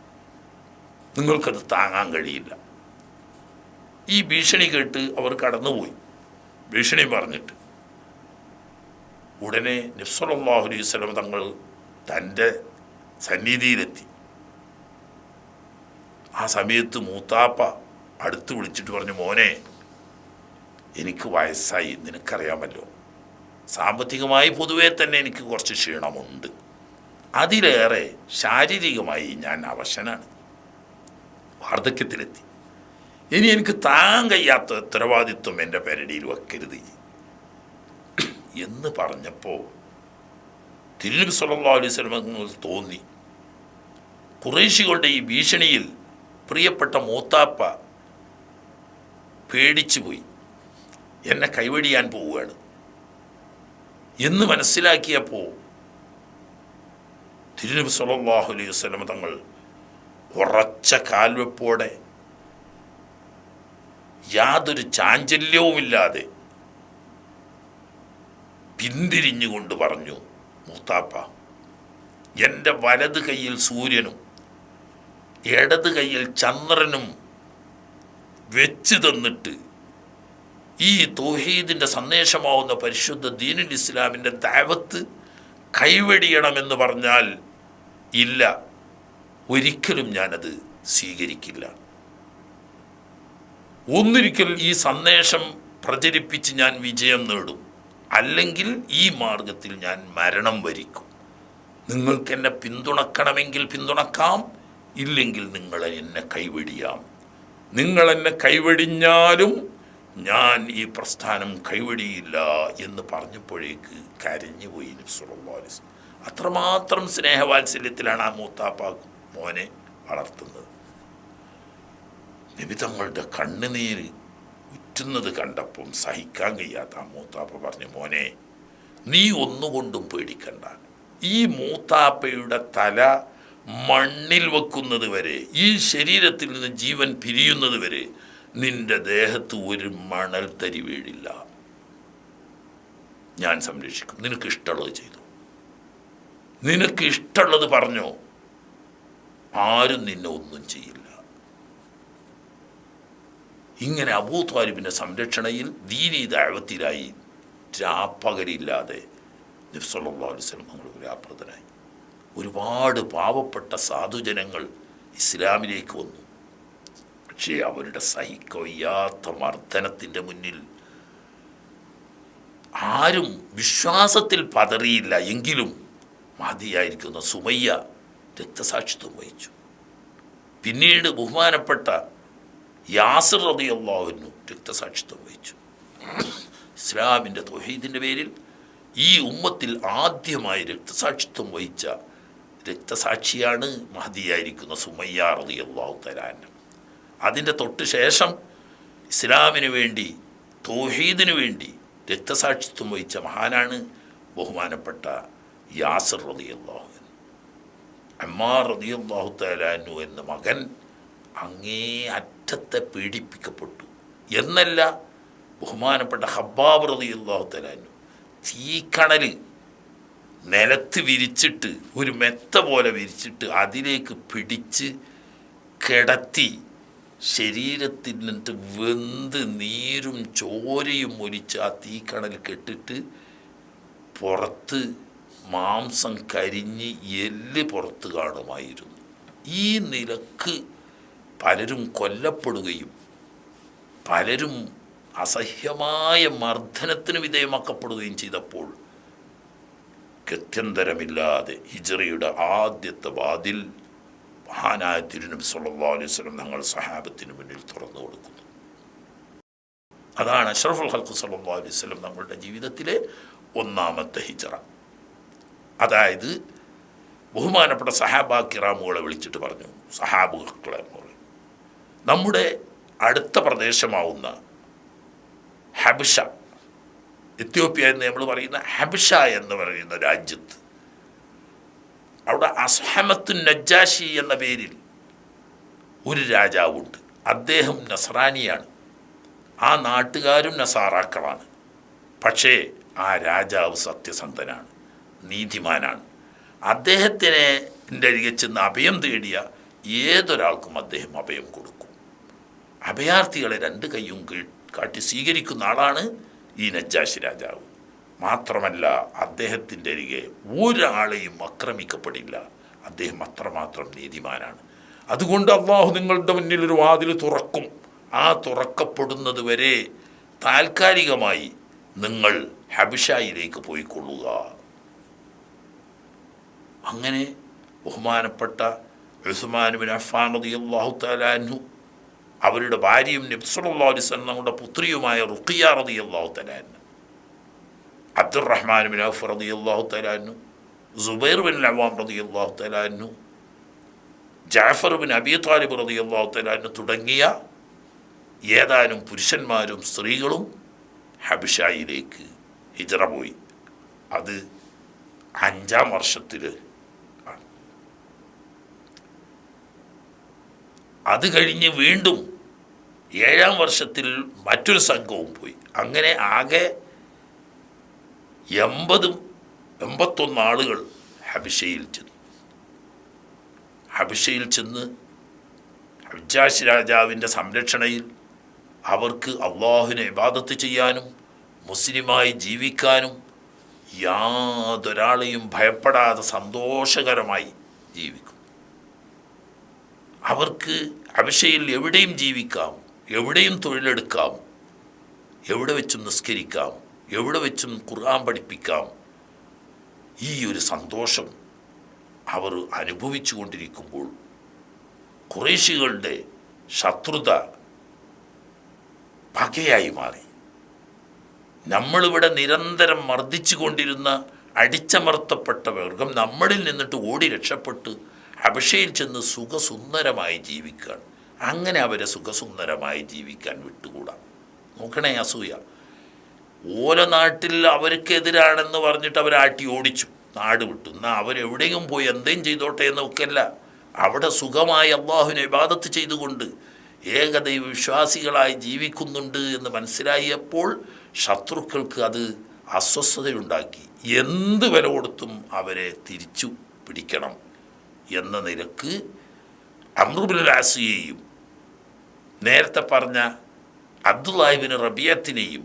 നിങ്ങൾക്കത് താങ്ങാൻ കഴിയില്ല. ഈ ഭീഷണി കേട്ട് അവർ കടന്നുപോയി. ഭീഷണി പറഞ്ഞിട്ട് ഉടനെ നബി സല്ലല്ലാഹു അലൈഹി വസല്ലം തങ്ങൾ തൻ്റെ സന്നിധിയിലെത്തി. ആ സമയത്ത് മൂത്താപ്പ അടുത്ത് വിളിച്ചിട്ട് പറഞ്ഞു, മോനെ, എനിക്ക് വയസ്സായി, നിനക്കറിയാമല്ലോ. സാമ്പത്തികമായി പൊതുവേ തന്നെ എനിക്ക് കുറച്ച് ക്ഷീണമുണ്ട്. അതിലേറെ ശാരീരികമായി ഞാൻ അവശനാണ്. വാർദ്ധക്യത്തിലെത്തി. ഇനി എനിക്ക് താങ്ങാൻ കഴിയാത്ത ഉത്തരവാദിത്വം എൻ്റെ പെരടിയിൽ വെക്കരുത് എന്ന് പറഞ്ഞപ്പോൾ തിരുനബി സല്ലല്ലാഹു അലൈഹി വസല്ലം തോന്നി, ഖുറൈശികളുടെ ഈ ഭീഷണിയിൽ പ്രിയപ്പെട്ട മൂത്താപ്പ പേടിച്ചു പോയി, എന്നെ കൈവടിയാൻ പോവുകയാണ് എന്ന് മനസ്സിലാക്കിയപ്പോൾ തിരുനബി സല്ലല്ലാഹു അലൈഹി വസല്ലം തങ്ങൾ ഉറച്ച കാൽവെപ്പോടെ യാതൊരു ചാഞ്ചല്യവുമില്ലാതെ പിന്തിരിഞ്ഞുകൊണ്ട് പറഞ്ഞു, മൂത്താപ്പ, എൻ്റെ വലത് കൈയിൽ സൂര്യനും ഇടത് കൈയിൽ ചന്ദ്രനും വെച്ച് തന്നിട്ട് ഈ തൗഹീദിൻ്റെ സന്ദേശമാവുന്ന പരിശുദ്ധ ദീനുൽ ഇസ്ലാമിൻ്റെ ദഅവത്ത് കൈവെടിയണമെന്ന് പറഞ്ഞാൽ ഇല്ല, ഒരിക്കലും ഞാനത് സ്വീകരിക്കില്ല. ഒന്നിരിക്കൽ ഈ സന്ദേശം പ്രചരിപ്പിച്ച് ഞാൻ വിജയം നേടും, അല്ലെങ്കിൽ ഈ മാർഗത്തിൽ ഞാൻ മരണം വരിക്കും. നിങ്ങൾക്ക് എന്നെ പിന്തുണക്കണമെങ്കിൽ പിന്തുണക്കാം, ഇല്ലെങ്കിൽ നിങ്ങൾ എന്നെ കൈവെടിയാം. നിങ്ങൾ എന്നെ കൈവെടിഞ്ഞാലും ഞാൻ ഈ പ്രസ്ഥാനം കൈവെടിയില്ല എന്ന് പറഞ്ഞപ്പോഴേക്ക് കരഞ്ഞുപോയി നബി സല്ലല്ലാഹു അലൈഹി വസല്ലം. അത്രമാത്രം സ്നേഹവാത്സല്യത്തിലാണ് ആ മൂത്താപ്പ മോനെ വളർത്തുന്നത്. നബി തങ്ങളുടെ കണ്ണുനീര് ഉറ്റുന്നത് കണ്ടപ്പം സഹിക്കാൻ കഴിയാത്ത ആ മൂത്താപ്പ പറഞ്ഞു, മോനെ, നീ ഒന്നുകൊണ്ടും പേടിക്കണ്ട. ഈ മൂത്താപ്പയുടെ തല മണ്ണിൽ വെക്കുന്നത് വരെ, ഈ ശരീരത്തിൽ നിന്ന് ജീവൻ പിരിയുന്നത് വരെ നിന്റെ ദേഹത്ത് ഒരു മണൽ തരി വീഴില്ല. ഞാൻ സംരക്ഷിക്കും. നിനക്ക് ഇഷ്ടമുള്ളത് ചെയ്തു, നിനക്ക് ഇഷ്ടമുള്ളത് പറഞ്ഞോ, ആരും നിന്നെ ഒന്നും ചെയ്യില്ല. ഇങ്ങനെ അബൂ ത്വാലിബിൻ്റെ സംരക്ഷണയിൽ ദീനീ ദഅവത്തിലായി രാപ്പകലില്ലാതെ നബി സല്ലല്ലാഹു അലൈഹി വസല്ലം തങ്ങൾ വ്യാപൃതനായി. ഒരുപാട് പാവപ്പെട്ട സാധുജനങ്ങൾ ഇസ്ലാമിലേക്ക് വന്നു. പക്ഷേ അവരുടെ സഹിക്കവയ്യാത്ത മർദ്ദനത്തിൻ്റെ മുന്നിൽ ആരും വിശ്വാസത്തിൽ പതറിയില്ല. എങ്കിലും മഹദിയായിരിക്കുന്ന സുമയ്യ രക്തസാക്ഷിത്വം വഹിച്ചു. പിന്നീട് ബഹുമാനപ്പെട്ട യാസിർ റളിയല്ലാഹു അൻഹു രക്തസാക്ഷിത്വം വഹിച്ചു. ഇസ്ലാമിൻ്റെ തൗഹീദിൻ്റെ പേരിൽ ഈ ഉമ്മത്തിൽ ആദ്യമായി രക്തസാക്ഷിത്വം വഹിച്ച രക്തസാക്ഷിയാണ് മഹദിയായിരിക്കുന്ന സുമയ്യ റളിയല്ലാഹു തആല അൻഹ. അതിൻ്റെ തൊട്ട് ശേഷം ഇസ്ലാമിന് വേണ്ടി തൗഹീദിനു വേണ്ടി രക്തസാക്ഷിത്വം വഹിച്ച മഹാനാണ് ബഹുമാനപ്പെട്ട യാസിർ റളിയല്ലാഹു അൻഹു. അമ്മാർ റളിയല്ലാഹു തആല അൻഹു എന്ന മകൻ അങ്ങേ അറ്റത്തെ പീഡിപ്പിക്കപ്പെട്ടു എന്നല്ല, ബഹുമാനപ്പെട്ട ഖബ്ബാബ് റളിയല്ലാഹു തആല അൻഹു തീക്കണൽ നിലത്ത് വിരിച്ചിട്ട്, ഒരു മെത്ത പോലെ വിരിച്ചിട്ട് അതിലേക്ക് പിടിച്ച് കിടത്തി ശരീരത്തിൽ നിന്നിട്ട് വെന്ത് നീരും ചോരയും ഒലിച്ച് ആ തീക്കണൽ കെട്ടിട്ട് പുറത്ത് മാംസം കരിഞ്ഞ് എല്ല് പുറത്ത് കാണുമായിരുന്നു. ഈ നിലക്ക് പലരും കൊല്ലപ്പെടുകയും പലരും അസഹ്യമായ മർദ്ദനത്തിന് വിധേയമാക്കപ്പെടുകയും ചെയ്തപ്പോൾ ഗത്യന്തരമില്ലാതെ ഹിജ്റയുടെ ആദ്യത്തെ വാതിൽ മഹാനായ തിരുനബി സല്ലല്ലാഹു അലൈഹി വസല്ലം തങ്ങൾ സഹാബത്തിന് മുന്നിൽ തുറന്നു കൊടുക്കുന്നു. അതാണ് അഷ്റഫുൽ ഖൽഖ് സല്ലല്ലാഹു അലൈഹി വസല്ലം തങ്ങളുടെ ജീവിതത്തിലെ ഒന്നാമത്തെ ഹിജ്റ. അതായത് ബഹുമാനപ്പെട്ട സഹാബാ കിറാമുകളെ വിളിച്ചിട്ട് പറഞ്ഞു, സഹാബുക്കളെ നമ്മുടെ അടുത്ത പ്രദേശമാവുന്ന ഹബിഷ, എത്യോപ്യ എന്ന് നമ്മൾ പറയുന്ന ഹബിഷ എന്ന് പറയുന്ന രാജ്യത്ത്, അവിടെ അസ്ഹമത്തു നജ്ജാഷി എന്ന പേരിൽ ഒരു രാജാവുണ്ട്. അദ്ദേഹം നസ്രാനിയാണ്. ആ നാട്ടുകാരും നസാറാക്കളാണ്. പക്ഷേ ആ രാജാവ് സത്യസന്ധനാണ്, നീതിമാനാണ്. അദ്ദേഹത്തിനെ അരികെ ചെന്ന് അഭയം തേടിയ ഏതൊരാൾക്കും അദ്ദേഹം അഭയം കൊടുക്കും. അഭയാർത്ഥികളെ രണ്ട് കൈയും കാട്ടി സ്വീകരിക്കുന്ന ആളാണ് ഈ നജ്ജാഷി രാജാവ്. മാത്രമല്ല അദ്ദേഹത്തിൻ്റെ അരികെ ഒരാളെയും ആക്രമിക്കപ്പെടില്ല. അദ്ദേഹം അത്രമാത്രം നീതിമാനാണ്. അതുകൊണ്ട് അള്ളാഹു നിങ്ങളുടെ മുന്നിൽ ഒരു വാതിൽ തുറക്കും. ആ തുറക്കപ്പെടുന്നത് വരെ താൽക്കാലികമായി നിങ്ങൾ ഹബിഷയിലേക്ക് പോയിക്കൊള്ളുക. അങ്ങനെ ബഹുമാനപ്പെട്ട ഉസ്മാൻ ബിൻ അഫ്ഫാൻ റളിയല്ലാഹു തആല അൻഹു അവരുടെ ഭാര്യയും നബി സല്ലല്ലാഹു അലൈഹി വസല്ലം തങ്ങളുടെ പുത്രിയുമായ റുഖിയ റളിയല്ലാഹു തആല അൻഹ, അബ്ദുറഹ്മാൻ ബിൻ ഔഫ് റളിയല്ലാഹു തആല അൻഹു, സുബൈർ ബിൻ അവ്വാം റളിയല്ലാഹു തആല അൻഹു, ജഅഫർ ബിൻ അബീ ത്വാലിബ് റളിയല്ലാഹു തആല അൻഹു തുടങ്ങിയ ഏതാനും പുരുഷന്മാരും സ്ത്രീകളും ഹബിഷയിലേക്ക് ഹിജ്റ പോയി. അത് 5-ാം വർഷത്തിൽ ആണ്. അത് കഴിഞ്ഞ് വീണ്ടും 7-ാം വർഷത്തിൽ മറ്റൊരു സംഘവും പോയി. അങ്ങനെ ആകെ 81 ആളുകൾ ഹബിഷയിൽ ചെന്നു. ഹബിഷയിൽ ചെന്ന് ഹജ്ജാജ് രാജാവിൻ്റെ സംരക്ഷണയിൽ അവർക്ക് അള്ളാഹുവിനെ ഇബാദത്ത് ചെയ്യാനും മുസ്ലിമായി ജീവിക്കാനും യാതൊരാളെയും ഭയപ്പെടാതെ സന്തോഷകരമായി ജീവിക്കും. അവർക്ക് ഹബിഷയിൽ എവിടെയും ജീവിക്കാം, എവിടെയും തൊഴിലെടുക്കാം, എവിടെ വെച്ചും നിസ്കരിക്കാം, എവിടെ വെച്ചും ഖുർആൻ പഠിപ്പിക്കാം. ഈ ഒരു സന്തോഷം അവർ അനുഭവിച്ചു കൊണ്ടിരിക്കുമ്പോൾ ഖുറൈശികളുടെ ശത്രുത പകയായി മാറി. നമ്മളിവിടെ നിരന്തരം മർദ്ദിച്ചു കൊണ്ടിരുന്ന അടിച്ചമർത്തപ്പെട്ട വർഗം നമ്മളിൽ നിന്നിട്ട് ഓടി രക്ഷപ്പെട്ട് ഹബഷയിൽ ചെന്ന് സുഖസുന്ദരമായി ജീവിക്കുകയാണ്. അങ്ങനെ അവരെ സുഖസുന്ദരമായി ജീവിക്കാൻ വിട്ടുകൂടാ. നോക്കണേ അസൂയ. ഓല നാട്ടിൽ അവർക്കെതിരാണെന്ന് പറഞ്ഞിട്ട് അവരെ ആട്ടി ഓടിച്ചു, നാട് വിട്ടു. എന്നാൽ അവരെവിടെയും പോയി എന്തെങ്കിലും ചെയ്തോട്ടെ എന്നൊക്കെയല്ല, അവിടെ സുഖമായി അള്ളാഹുവിനെ ഇബാദത്ത് ചെയ്തുകൊണ്ട് ഏകദൈവ വിശ്വാസികളായി ജീവിക്കുന്നുണ്ട് എന്ന് മനസ്സിലായപ്പോൾ ശത്രുക്കൾക്ക് അത് അസ്വസ്ഥതയുണ്ടാക്കി. എന്ത് വില കൊടുത്തും അവരെ തിരിച്ചു പിടിക്കണം എന്ന നിലക്ക് അംർ ഇബ്നുൽ ആസിയെയും നേരത്തെ പറഞ്ഞ അബ്ദുല്ലാഹി ഇബ്നു റബീഅത്തിനെയും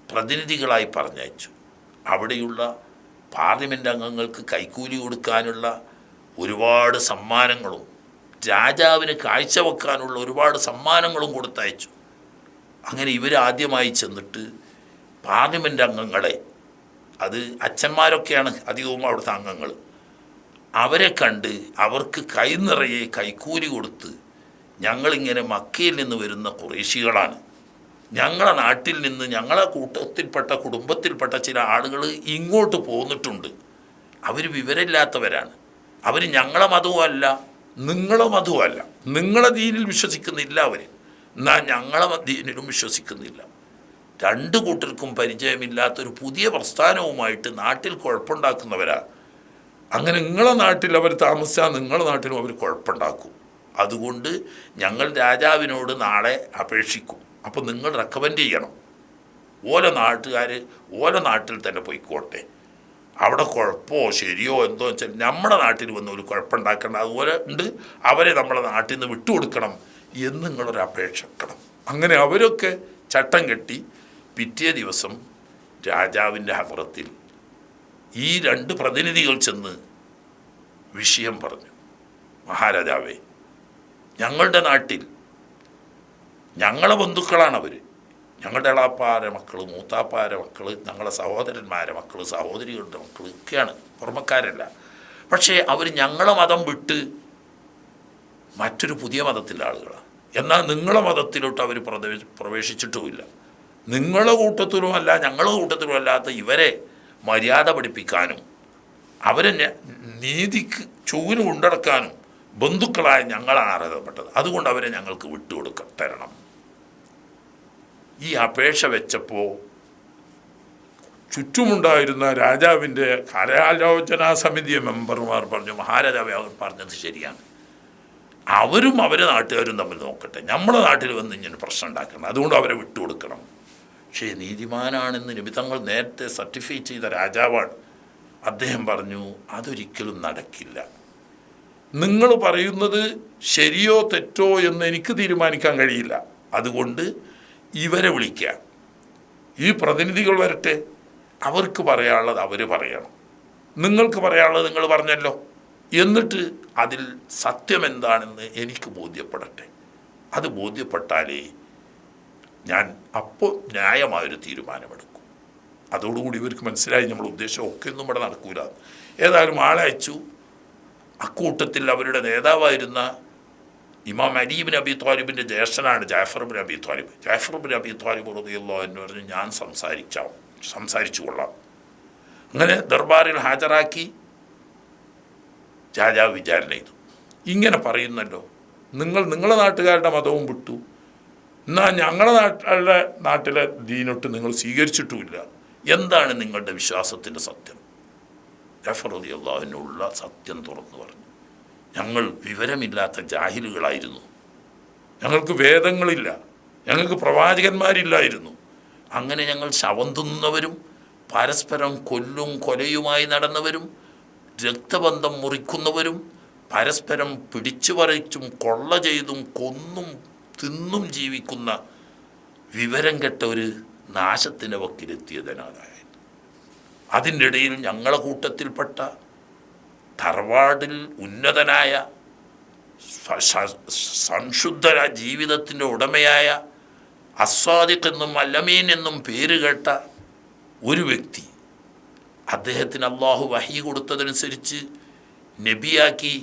പ്രതിനിധികളായി പറഞ്ഞയച്ചു. അവിടെയുള്ള പാർലമെൻ്റ് അംഗങ്ങൾക്ക് കൈക്കൂലി കൊടുക്കാനുള്ള ഒരുപാട് സമ്മാനങ്ങളും രാജാവിന് കാഴ്ചവെക്കാനുള്ള ഒരുപാട് സമ്മാനങ്ങളും കൊടുത്തയച്ചു. അങ്ങനെ ഇവരാദ്യമായി ചെന്നിട്ട് പാർലമെൻ്റ് അംഗങ്ങളെ, അത് അച്ഛന്മാരൊക്കെയാണ് അധികവും അവിടുത്തെ അംഗങ്ങൾ, അവരെ കണ്ട് അവർക്ക് കൈ നിറയെ കൈക്കൂലി കൊടുത്ത്, ഞങ്ങളിങ്ങനെ മക്കയിൽ നിന്ന് വരുന്ന ഖുറൈശികളാണ്, ഞങ്ങളെ നാട്ടിൽ നിന്ന് ഞങ്ങളെ കൂട്ടത്തിൽപ്പെട്ട കുടുംബത്തിൽപ്പെട്ട ചില ആളുകൾ ഇങ്ങോട്ട് പോന്നിട്ടുണ്ട്, അവർ വിവരമില്ലാത്തവരാണ്, അവർ ഞങ്ങളെ മതവുമല്ല നിങ്ങളെ മതവുമല്ല, നിങ്ങളെ ദീനിൽ വിശ്വസിക്കുന്നില്ല അവർ, എന്നാൽ ഞങ്ങളെ ദീനിലും വിശ്വസിക്കുന്നില്ല. രണ്ടു കൂട്ടർക്കും പരിചയമില്ലാത്തൊരു പുതിയ പ്രസ്ഥാനവുമായിട്ട് നാട്ടിൽ കുഴപ്പമുണ്ടാക്കുന്നവരാ. അങ്ങനെ നിങ്ങളെ നാട്ടിൽ അവർ താമസിച്ചാൽ നിങ്ങളുടെ നാട്ടിലും അവർ കുഴപ്പമുണ്ടാക്കും. അതുകൊണ്ട് ഞങ്ങൾ രാജാവിനോട് നാളെ അപേക്ഷിക്കും, അപ്പോൾ നിങ്ങൾ റെക്കമെൻഡ് ചെയ്യണം, ഓല നാട്ടിൽ തന്നെ പോയിക്കോട്ടെ, അവിടെ കുഴപ്പമോ ശരിയോ എന്തോ വെച്ചാൽ നമ്മുടെ നാട്ടിൽ വന്ന് ഒരു കുഴപ്പമുണ്ടാക്കണം, അതുപോലെ ഉണ്ട് അവരെ നമ്മളെ നാട്ടിൽ നിന്ന് വിട്ടുകൊടുക്കണം എന്ന് നിങ്ങളൊരു അപേക്ഷ വെക്കണം. അങ്ങനെ അവരൊക്കെ ചട്ടം കെട്ടി പിറ്റേ ദിവസം രാജാവിൻ്റെ ഹദ്റത്തിൽ ഈ രണ്ട് പ്രതിനിധികൾ ചെന്ന് വിഷയം പറഞ്ഞു. മഹാരാജാവേ, ഞങ്ങളുടെ നാട്ടിൽ ഞങ്ങളെ ബന്ധുക്കളാണവർ, ഞങ്ങളുടെ എളാപ്പാരെ മക്കൾ, മൂത്താപ്പാരെ മക്കൾ, ഞങ്ങളെ സഹോദരന്മാരെ മക്കൾ, സഹോദരികളുടെ മക്കൾ ഒക്കെയാണ്, പുറമക്കാരല്ല. പക്ഷേ അവർ ഞങ്ങളെ മതം വിട്ട് മറ്റൊരു പുതിയ മതത്തിലെ ആളുകളാണ്. എന്നാൽ നിങ്ങളെ മതത്തിലോട്ട് അവർ പ്രവേശിച്ചിട്ടുമില്ല. നിങ്ങളെ കൂട്ടത്തിലുമല്ല ഞങ്ങളുടെ കൂട്ടത്തിലും അല്ലാത്ത ഇവരെ മര്യാദ പഠിപ്പിക്കാനും അവരെ നീതിക്ക് ചൂവിന് കൊണ്ടടക്കാനും ബന്ധുക്കളായ ഞങ്ങളാണ് അർഹതപ്പെട്ടത്. അതുകൊണ്ട് അവരെ ഞങ്ങൾക്ക് തരണം. ഈ അപേക്ഷ വെച്ചപ്പോൾ ചുറ്റുമുണ്ടായിരുന്ന രാജാവിൻ്റെ കാര്യാലോചനാ സമിതി മെമ്പർമാർ പറഞ്ഞു, മഹാരാജാവേ, അവർ പറഞ്ഞത് ശരിയാണ്, അവരും അവരെ നാട്ടുകാരും തമ്മിൽ നോക്കട്ടെ, നമ്മുടെ നാട്ടിൽ വന്ന് ഇങ്ങനെ പ്രശ്നം ഉണ്ടാക്കണം, അതുകൊണ്ട് അവരെ വിട്ടുകൊടുക്കണം. പക്ഷേ നീതിമാനാണെന്ന് നബി തങ്ങൾ നേരത്തെ സർട്ടിഫൈ ചെയ്ത രാജാവാണ്. അദ്ദേഹം പറഞ്ഞു, അതൊരിക്കലും നടക്കില്ല, നിങ്ങൾ പറയുന്നത് ശരിയോ തെറ്റോ എന്ന് എനിക്ക് തീരുമാനിക്കാൻ കഴിയില്ല, അതുകൊണ്ട് ഇവരെ വിളിക്കുക, ഈ പ്രതിനിധികൾ വരട്ടെ, അവർക്ക് പറയാനുള്ളത് അവർ പറയണം, നിങ്ങൾക്ക് പറയാനുള്ളത് നിങ്ങൾ പറഞ്ഞല്ലോ, എന്നിട്ട് അതിൽ സത്യം എന്താണെന്ന് എനിക്ക് ബോധ്യപ്പെടട്ടെ, അത് ബോധ്യപ്പെട്ടാലേ ഞാൻ അപ്പോൾ ന്യായമായൊരു തീരുമാനമെടുക്കും. അതോടുകൂടി ഇവർക്ക് മനസ്സിലായി നമ്മൾ ഉദ്ദേശം ഒക്കെ ഒന്നും ഇവിടെ നടക്കൂല. ഏതായാലും ആളെ അയച്ചു. അക്കൂട്ടത്തിൽ അവരുടെ നേതാവായിരുന്ന ഇമാം അലി ഇബ്നു അബി ത്വാലിബിൻ്റെ ജ്യേഷ്ഠനാണ് ജാഫർ ഇബ്നു അബി ത്വാലിബ്. ജാഫർ ഇബ്നു അബി ത്വാലിബ് റളിയല്ലാഹു അൻഹു പറഞ്ഞു, ഞാൻ സംസാരിച്ചു കൊള്ളാം. അങ്ങനെ ദർബാറിൽ ഹാജരാക്കി രാജാവ് വിചാരണ ചെയ്തു. ഇങ്ങനെ പറയുന്നല്ലോ, നിങ്ങളെ നാട്ടുകാരുടെ മതവും വിട്ടു, എന്നാൽ ഞങ്ങളുടെ നാട്ടിലെ ദീനൊട്ട് നിങ്ങൾ സ്വീകരിച്ചിട്ടുമില്ല, എന്താണ് നിങ്ങളുടെ വിശ്വാസത്തിൻ്റെ സത്യം? ജാഫർ റളിയല്ലാഹു അൻഹു ഉള്ള സത്യം തുറന്നു പറഞ്ഞു, ഞങ്ങൾ വിവരമില്ലാത്ത ജാഹിലുകളായിരുന്നു, ഞങ്ങൾക്ക് വേദങ്ങളില്ല, ഞങ്ങൾക്ക് പ്രവാചകന്മാരില്ലായിരുന്നു, അങ്ങനെ ഞങ്ങൾ ശവം തിന്നുന്നവരും പരസ്പരം കൊലയുമായി നടന്നവരും രക്തബന്ധം മുറിക്കുന്നവരും പരസ്പരം പിടിച്ചു പറിച്ചും കൊള്ള ചെയ്തും കൊന്നും തിന്നും ജീവിക്കുന്ന വിവരം കെട്ട ഒരു നാശത്തിൻ്റെ വക്കിലെത്തിയതിനാലായി. അതിൻ്റെ ഇടയിൽ ഞങ്ങളെ കൂട്ടത്തിൽപ്പെട്ട തറവാടിൽ ഉന്നതനായ സംശുദ്ധ ജീവിതത്തിൻ്റെ ഉടമയായ അസ്വാദിഖ് എന്നും അല്ലമീൻ എന്നും പേര് കേട്ട ഒരു വ്യക്തി, അദ്ദേഹത്തിന് അള്ളാഹു വഹി കൊടുത്തതനുസരിച്ച് നബിയാക്കി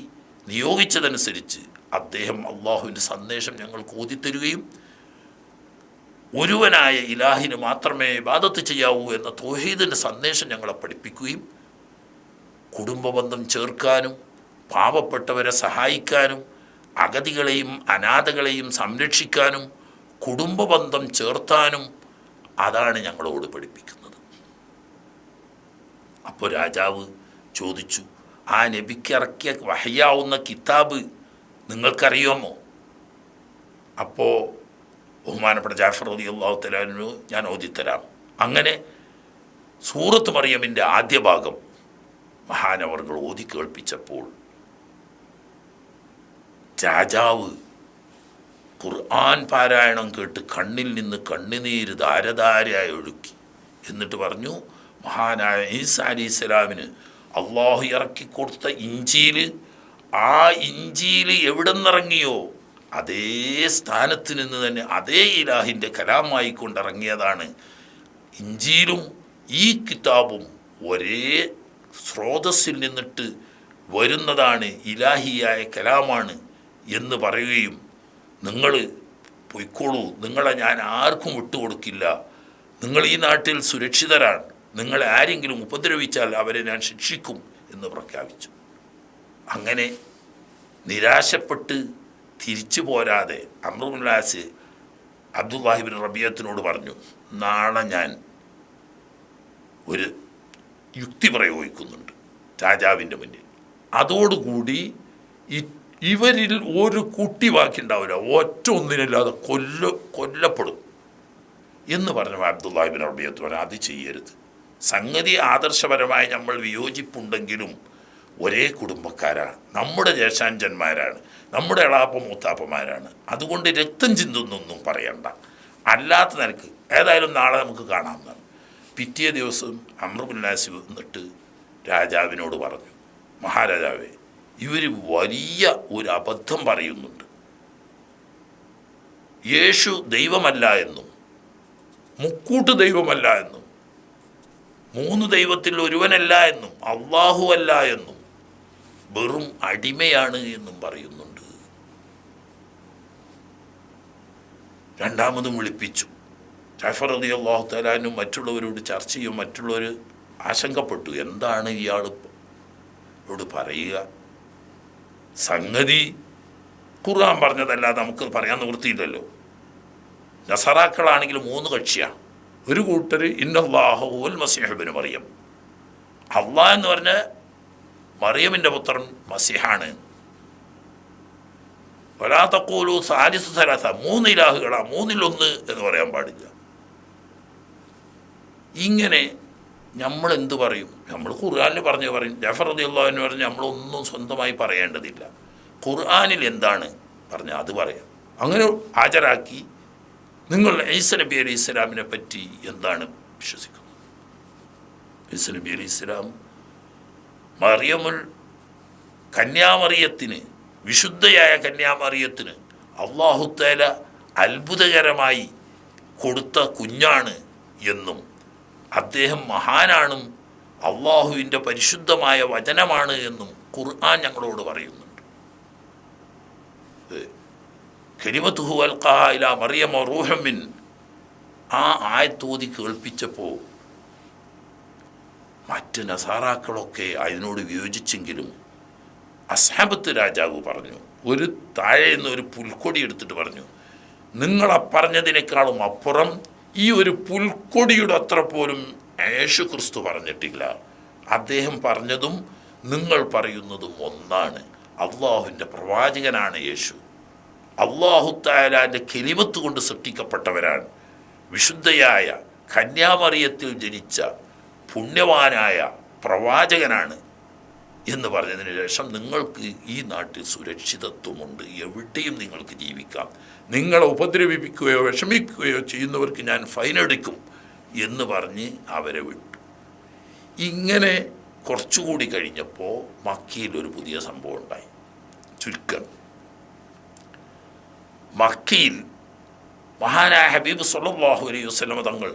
നിയോഗിച്ചതനുസരിച്ച് അദ്ദേഹം അള്ളാഹുവിൻ്റെ സന്ദേശം ഞങ്ങൾക്ക് ഓതിത്തരുകയും ഒരുവനായ ഇലാഹിന് മാത്രമേ ഇബാദത്ത് ചെയ്യാവൂ എന്ന തൗഹീദിൻ്റെ സന്ദേശം ഞങ്ങളെ പഠിപ്പിക്കുകയും കുടുംബബന്ധം ചേർക്കാനും പാവപ്പെട്ടവരെ സഹായിക്കാനും അഗതികളെയും അനാഥകളെയും സംരക്ഷിക്കാനും കുടുംബബന്ധം ചേർത്താനും അതാണ് ഞങ്ങളോട് പഠിപ്പിക്കുന്നത്. അപ്പോൾ രാജാവ് ചോദിച്ചു, ആ നബിക്ക് ഇറക്കിയ വഹയാവുന്ന കിതാബ് നിങ്ങൾക്കറിയാമോ? അപ്പോൾ ബഹുമാനപ്പെട്ട ജാഫർ റളിയല്ലാഹു തആല അൻഹു ഞാൻ ഓതിത്തരാം. അങ്ങനെ സൂറത്ത് മറിയമിൻ്റെ ആദ്യ ഭാഗം മഹാനവർകൾ ഓതി കേൾപ്പിച്ചപ്പോൾ രാജാവ് ഖുർആൻ പാരായണം കേട്ട് കണ്ണിൽ നിന്ന് കണ്ണുനീര് ധാരധാരയായി ഒഴുക്കി. എന്നിട്ട് പറഞ്ഞു, മഹാനായ ഈസാ അലൈഹിസ്സലാമിന് അള്ളാഹു ഇറക്കിക്കൊടുത്ത ഇഞ്ചീൽ, ആ ഇഞ്ചീൽ എവിടെ നിന്നിറങ്ങിയോ അതേ സ്ഥാനത്ത് നിന്ന് തന്നെ അതേ ഇലാഹിൻ്റെ കലാമായി കൊണ്ടിറങ്ങിയതാണ്. ഇഞ്ചീലും ഈ കിതാബും ഒരേ സ്രോതസ്സിൽ നിന്നിട്ട് വരുന്നതാണ്, ഇലാഹിയായ കലാമാണ് എന്ന് പറയുകയും, നിങ്ങൾ പൊയ്ക്കോളൂ, നിങ്ങളെ ഞാൻ ആർക്കും വിട്ടുകൊടുക്കില്ല, നിങ്ങൾ ഈ നാട്ടിൽ സുരക്ഷിതരാണ്, നിങ്ങളെ ആരെങ്കിലും ഉപദ്രവിച്ചാൽ അവരെ ഞാൻ ശിക്ഷിക്കും എന്ന് പ്രഖ്യാപിച്ചു. അങ്ങനെ നിരാശപ്പെട്ട് തിരിച്ചു പോരാതെ അംർ ഇബ്നുൽ ആസ് അബ്ദുല്ലാഹി ഇബ്നു റബീഅത്തിനോട് പറഞ്ഞു, നാളെ ഞാൻ ഒരു യുക്തി പ്രയോഗിക്കുന്നുണ്ട് രാജാവിൻ്റെ മുന്നിൽ. അതോടുകൂടി ഇവരിൽ ഒരു കുട്ടി ബാക്കി ഉണ്ടാവില്ല, ഒറ്റ ഒന്നിനല്ലാതെ കൊല്ലപ്പെടും എന്ന് പറഞ്ഞു അബ്ദുല്ലാഹി ഇബ്നു റബീഅത്ത് പറഞ്ഞു, അത് ചെയ്യരുത്. സംഗതി ആദർശപരമായി നമ്മൾ വിയോജിപ്പുണ്ടെങ്കിലും ഒരേ കുടുംബക്കാരാണ്, നമ്മുടെ ജ്യേഷ്ഠാഞ്ചന്മാരാണ്, നമ്മുടെ എളാപ്പ മൂത്താപ്പന്മാരാണ്, അതുകൊണ്ട് രക്തം ചിന്തുന്നൊന്നും പറയണ്ട, അല്ലാത്ത നിനക്ക് ഏതായാലും നാളെ നമുക്ക് കാണാമെന്നാണ്. പിറ്റേ ദിവസം അംർ ഇബ്നുൽ ആസ് എന്നിട്ട് രാജാവിനോട് പറഞ്ഞു, മഹാരാജാവേ, ഇവർ വലിയ ഒരു അബദ്ധം പറയുന്നുണ്ട്. യേശു ദൈവമല്ല എന്നും മുക്കൂട്ട് ദൈവമല്ല എന്നും 3 ദൈവത്തിൽ ഒരുവനല്ല എന്നും അള്ളാഹു അല്ല എന്നും വെറും അടിമയാണ് എന്നും പറയുന്നുണ്ട്. രണ്ടാമതും വിളിപ്പിച്ചു. ജാഫർ റളിയല്ലാഹു തആല അൻഹു മറ്റുള്ളവരോട് ചർച്ച ചെയ്യും. മറ്റുള്ളവർ ആശങ്കപ്പെട്ടു, എന്താണ് ഇയാളോട് പറയുക? സംഗതി ഖുർആൻ പറഞ്ഞതല്ലാതെ നമുക്ക് പറയാൻ നിവൃത്തിയില്ലല്ലോ. നസറാക്കളാണെങ്കിൽ 3 കക്ഷിയാണ്. ഒരു കൂട്ടർ ഇന്നല്ലാഹു വൽ മസീഹ് ഇബ്നു മറിയം, അള്ളാഹ് എന്ന് പറഞ്ഞ മറിയമിൻ്റെ പുത്രൻ മസീഹാണ്. വലാ തഖൂലു സാലിസു സലാസ, 3 ഇലാഹുകളാ, 3-1 എന്ന് പറയാൻ പാടില്ല. ഇങ്ങനെ നമ്മൾ എന്ത് പറയും? നമ്മൾ ഖുർആനിൽ പറയും. ജാഫർ റളിയല്ലാഹു അൻഹു പറഞ്ഞു, നമ്മളൊന്നും സ്വന്തമായി പറയേണ്ടതില്ല, ഖുർആനിൽ എന്താണ് പറഞ്ഞത് അത് പറയാം. അങ്ങനെ ഹാജരാക്കി, നിങ്ങൾ ഈസ നബി അലൈഹി ഇസ്ലാമിനെ പറ്റി എന്താണ് വിശ്വസിക്കുന്നത്? ഈസ നബി അലൈഹി ഇസ്ലാം കന്യാമറിയത്തിന്, വിശുദ്ധയായ കന്യാമറിയത്തിന് അല്ലാഹു തആല അത്ഭുതകരമായി കൊടുത്ത കുഞ്ഞാണ് എന്നും അദ്ദേഹം മഹാനാണും അള്ളാഹുവിൻ്റെ പരിശുദ്ധമായ വചനമാണ് എന്നും ഖുർആൻ ഞങ്ങളോട് പറയുന്നുണ്ട്. കലിമത്തുഹു അൽഖാഹ ഇലാ മറിയമ റൂഹൻ മിൻ, ആ ആയത്തോതി കേൾപ്പിച്ചപ്പോൾ മറ്റ് നസാറാക്കളൊക്കെ അതിനോട് വിയോജിച്ചെങ്കിലും അസ്ഹാബത്ത് രാജാവ് പറഞ്ഞു, ഒരു താഴെ നിന്ന് ഒരു പുൽക്കൊടി എടുത്തിട്ട് പറഞ്ഞു, നിങ്ങളെ പറഞ്ഞതിനേക്കാളും അപ്പുറം ഈ ഒരു പുൽക്കൊടിയുടെ അത്ര പോലും യേശു ക്രിസ്തു പറഞ്ഞിട്ടില്ല. അദ്ദേഹം പറഞ്ഞതും നിങ്ങൾ പറയുന്നതും ഒന്നാണ്. അള്ളാഹുവിൻ്റെ പ്രവാചകനാണ് യേശു. അള്ളാഹു തആലാന്റെ കലിമത്ത് കൊണ്ട് സൃഷ്ടിക്കപ്പെട്ടവരാണ്. വിശുദ്ധയായ കന്യാമറിയത്തിൽ ജനിച്ച പുണ്യവാനായ പ്രവാചകനാണ് എന്ന് പറഞ്ഞതിന് ശേഷം നിങ്ങൾക്ക് ഈ നാട്ടിൽ സുരക്ഷിതത്വമുണ്ട്, എവിടെയും നിങ്ങൾക്ക് ജീവിക്കാം, നിങ്ങളെ ഉപദ്രവിപ്പിക്കുകയോ വിഷമിക്കുകയോ ചെയ്യുന്നവർക്ക് ഞാൻ ഫൈനടിക്കും എന്ന് പറഞ്ഞ് അവരെ വിട്ടു. ഇങ്ങനെ കുറച്ചുകൂടി കഴിഞ്ഞപ്പോൾ മക്കയിൽ ഒരു പുതിയ സംഭവം ഉണ്ടായി. ചുരുക്കം മക്കയിൽ മഹാനായ ഹബീബ് സല്ലല്ലാഹു അലൈഹി വസല്ലം തങ്ങൾ